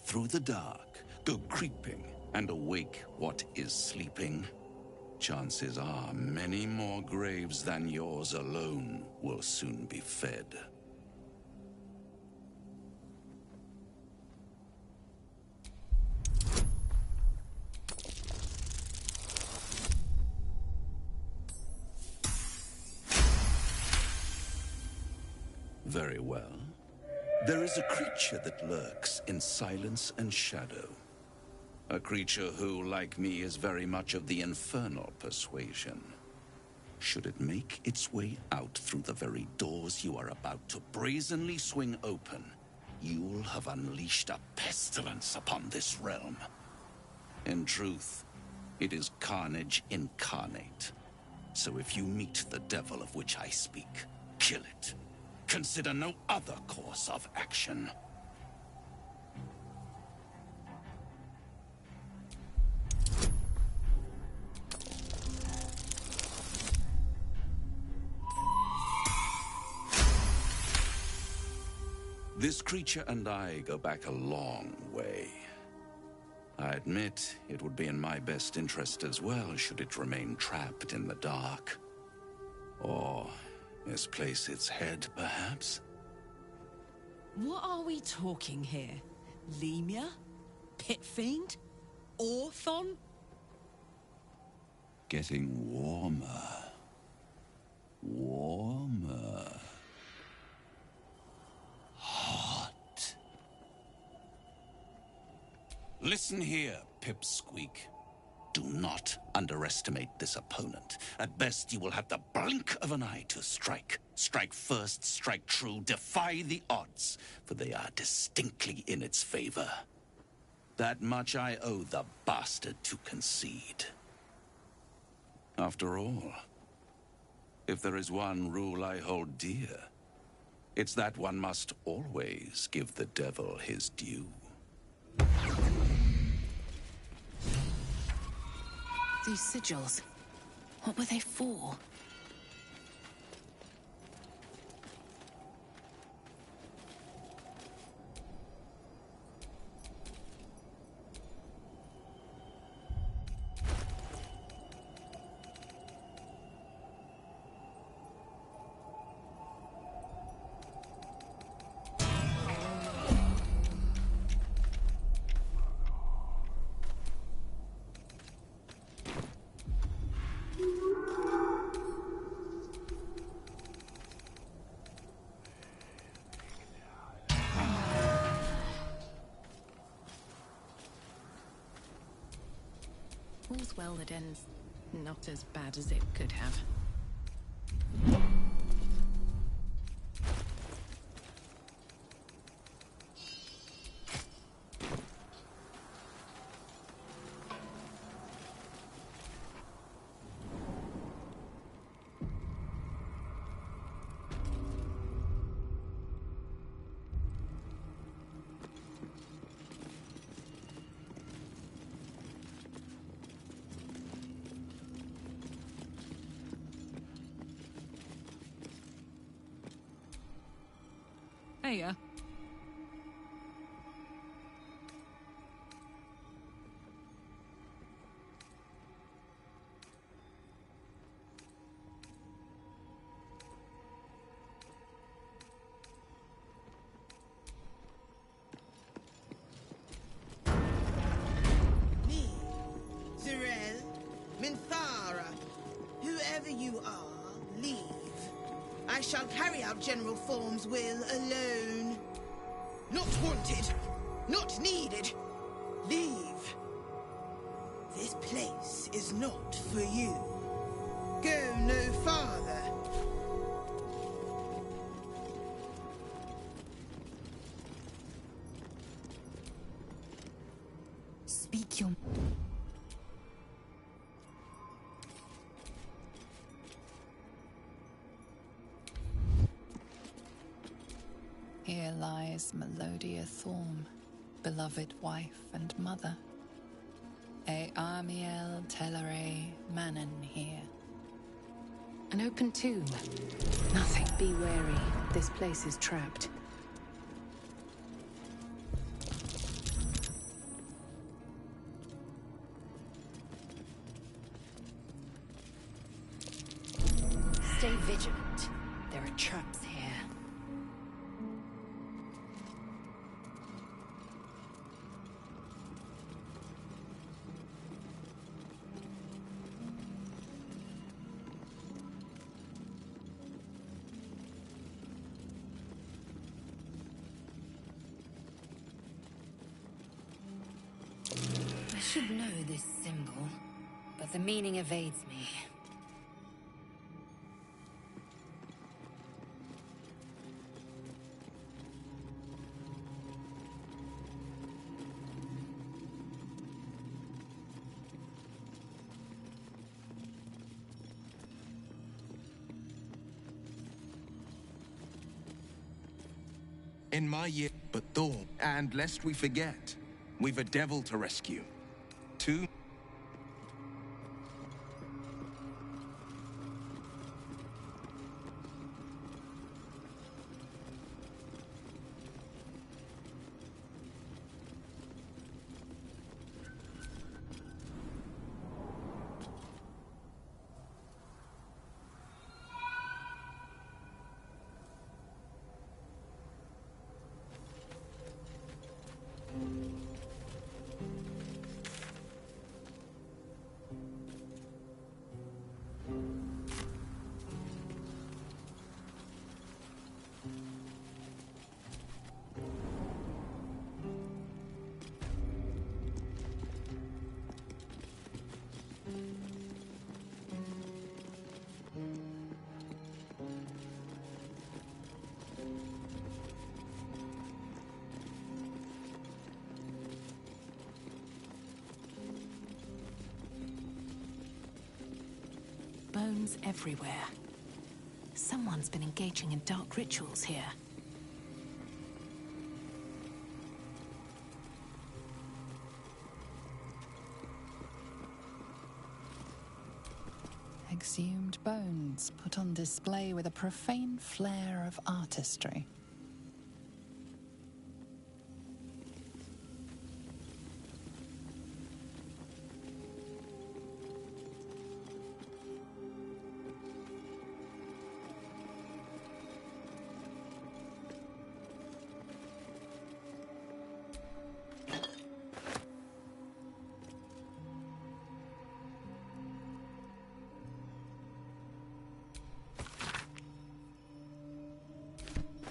through the dark, go creeping and awake what is sleeping, chances are many more graves than yours alone will soon be fed. Very well. There is a creature that lurks in silence and shadow. A creature who, like me, is very much of the infernal persuasion. Should it make its way out through the very doors you are about to brazenly swing open, you'll have unleashed a pestilence upon this realm. In truth, it is carnage incarnate. So if you meet the devil of which I speak, kill it. Consider no other course of action. This creature and I go back a long way. I admit it would be in my best interest as well should it remain trapped in the dark. Or misplace its head, perhaps? What are we talking here? Lemur? Pit fiend? Orthon? Getting warmer. Warmer. Hot. Listen here, Pipsqueak. Do not underestimate this opponent. At best, you will have the blink of an eye to strike. Strike first, strike true, defy the odds, for they are distinctly in its favor. That much I owe the bastard to concede. After all, if there is one rule I hold dear, it's that one must always give the devil his due. These sigils, what were they for? well that ends not as bad as it could have. Hiya. Me, Zirel, Minthara, whoever you are, leave. I shall carry out General Form's will alone. Not wanted. Not needed. Leave. This place is not for you. Go no farther. Speak your... Here lies Melodia Thorm, beloved wife and mother. E Amiel Telere Manon here. An open tomb. Nothing. Be wary. This place is trapped. Stay vigilant. There are traps here. I should know this symbol, but the meaning evades me. In my year, but Thorn, and lest we forget, we've a devil to rescue. Two. Bones everywhere. Someone's been engaging in dark rituals here. Exhumed bones put on display with a profane flair of artistry.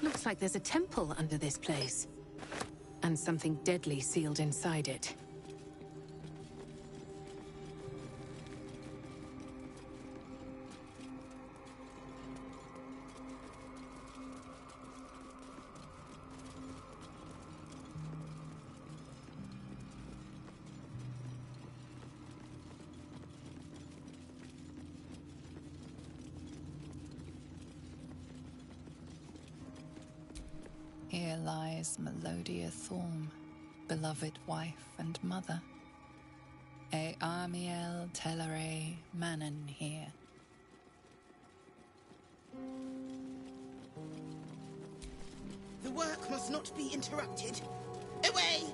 Looks like there's a temple under this place. And something deadly sealed inside it. lies Melodia Thorm, beloved wife and mother. E Amiel Telere Manon here. The work must not be interrupted. Away!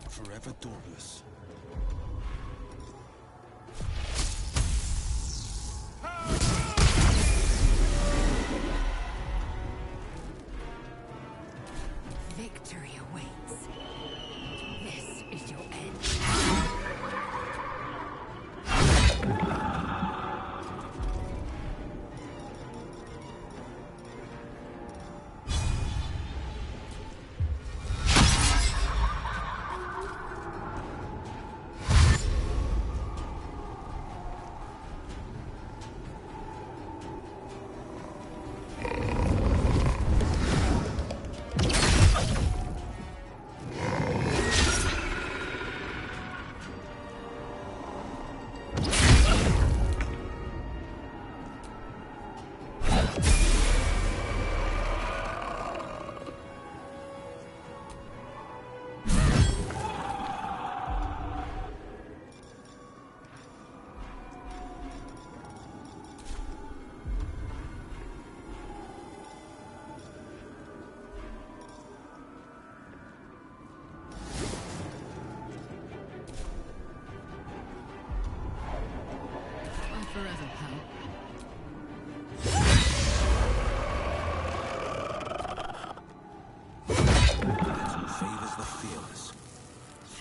Forever doorless. Victory awaits. This is your end.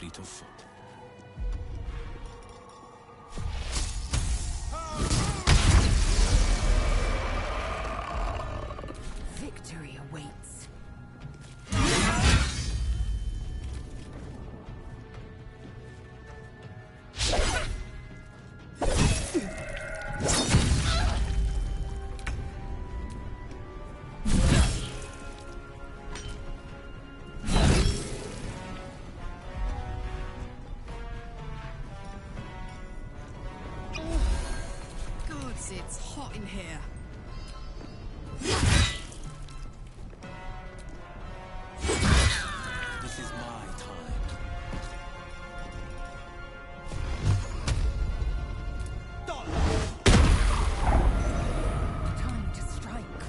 fleet of foot. Victory awaits. Gods, it's hot in here. This is my time. Time to strike.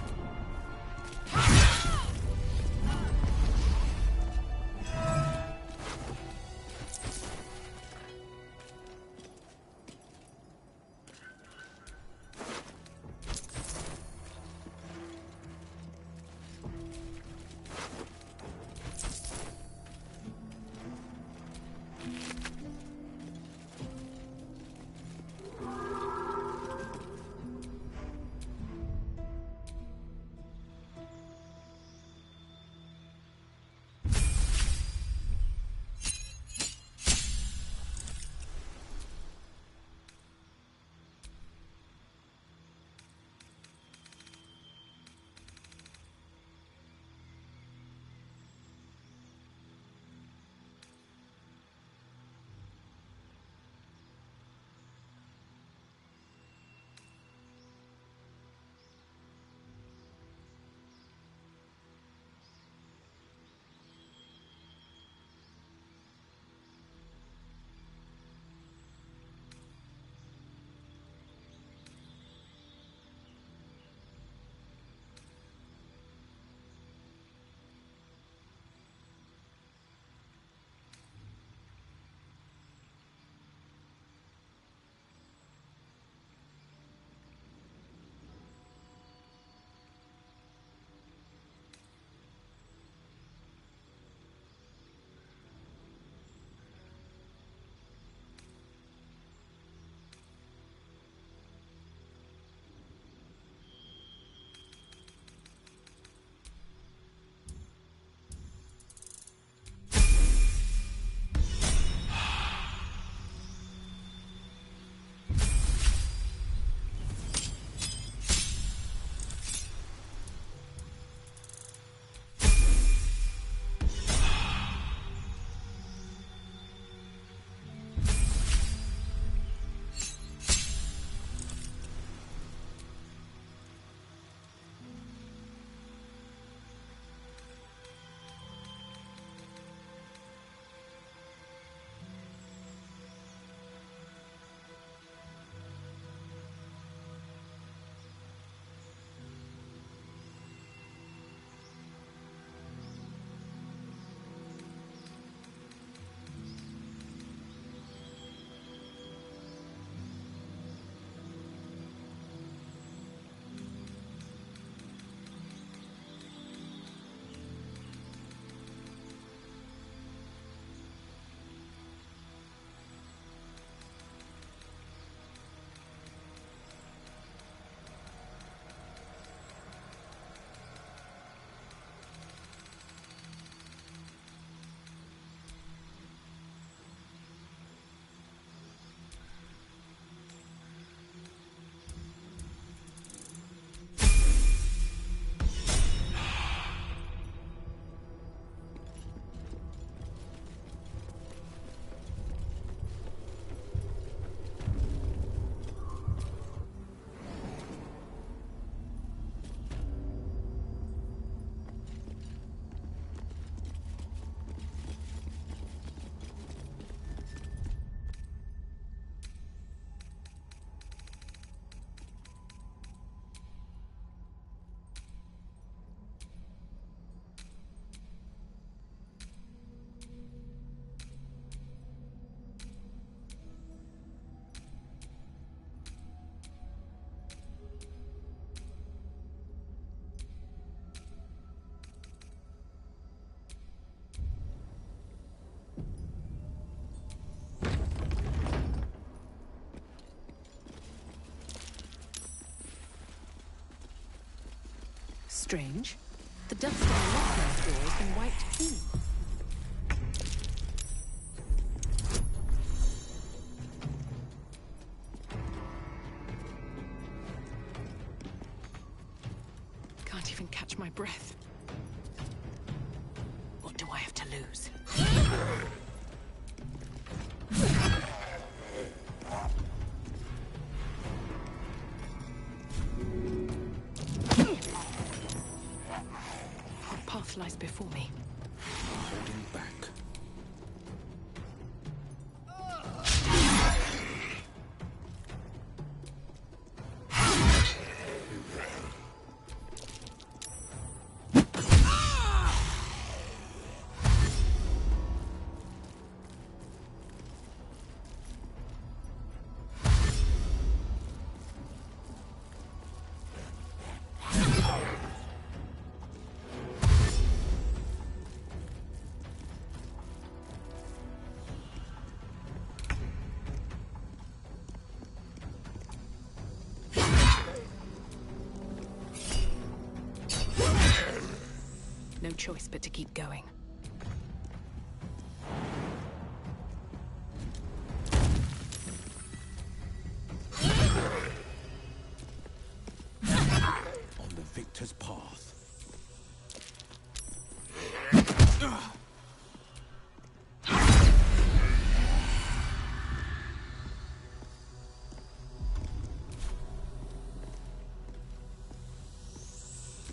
Strange. The dust on the lockhouse door has been wiped clean. Can't even catch my breath. What do I have to lose? What path lies before me? Holding back. No choice but to keep going. On the victor's path.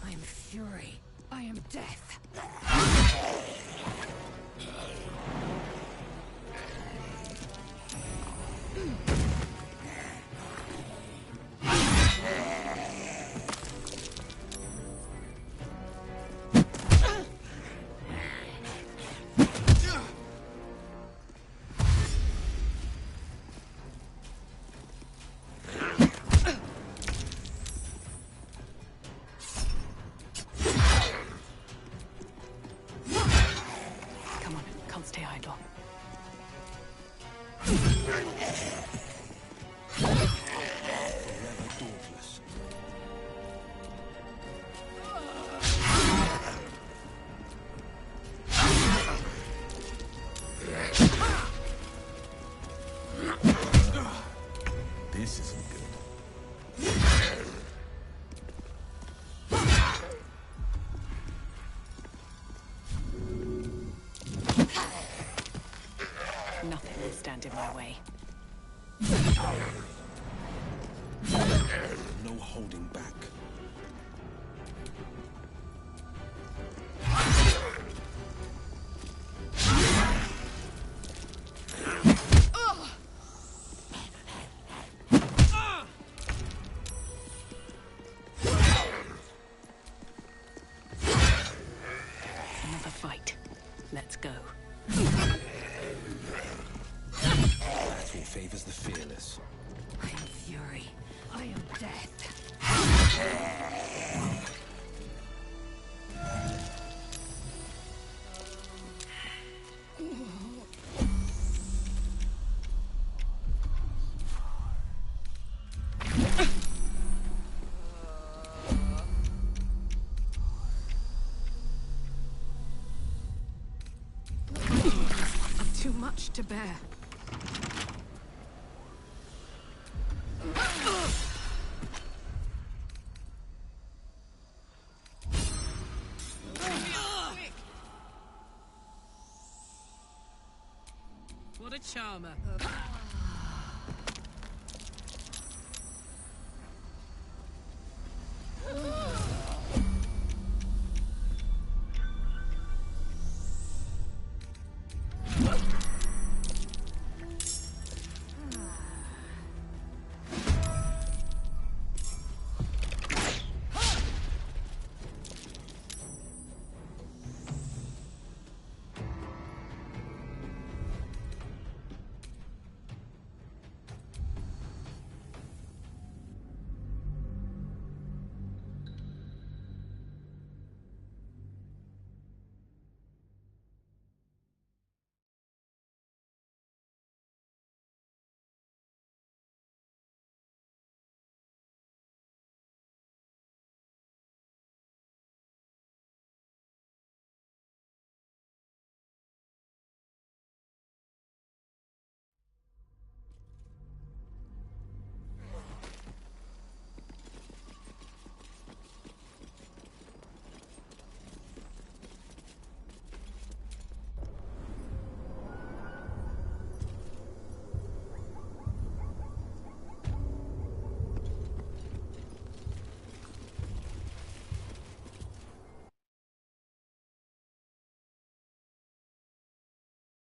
I am fury. I am death. Come on, can't stay idle. Forever dauntless. This isn't good. Nothing will stand in my way. No holding back. Another fight. Let's go. Battle favors the fearless. I am fury. I am death. Too much to bear. What a charmer.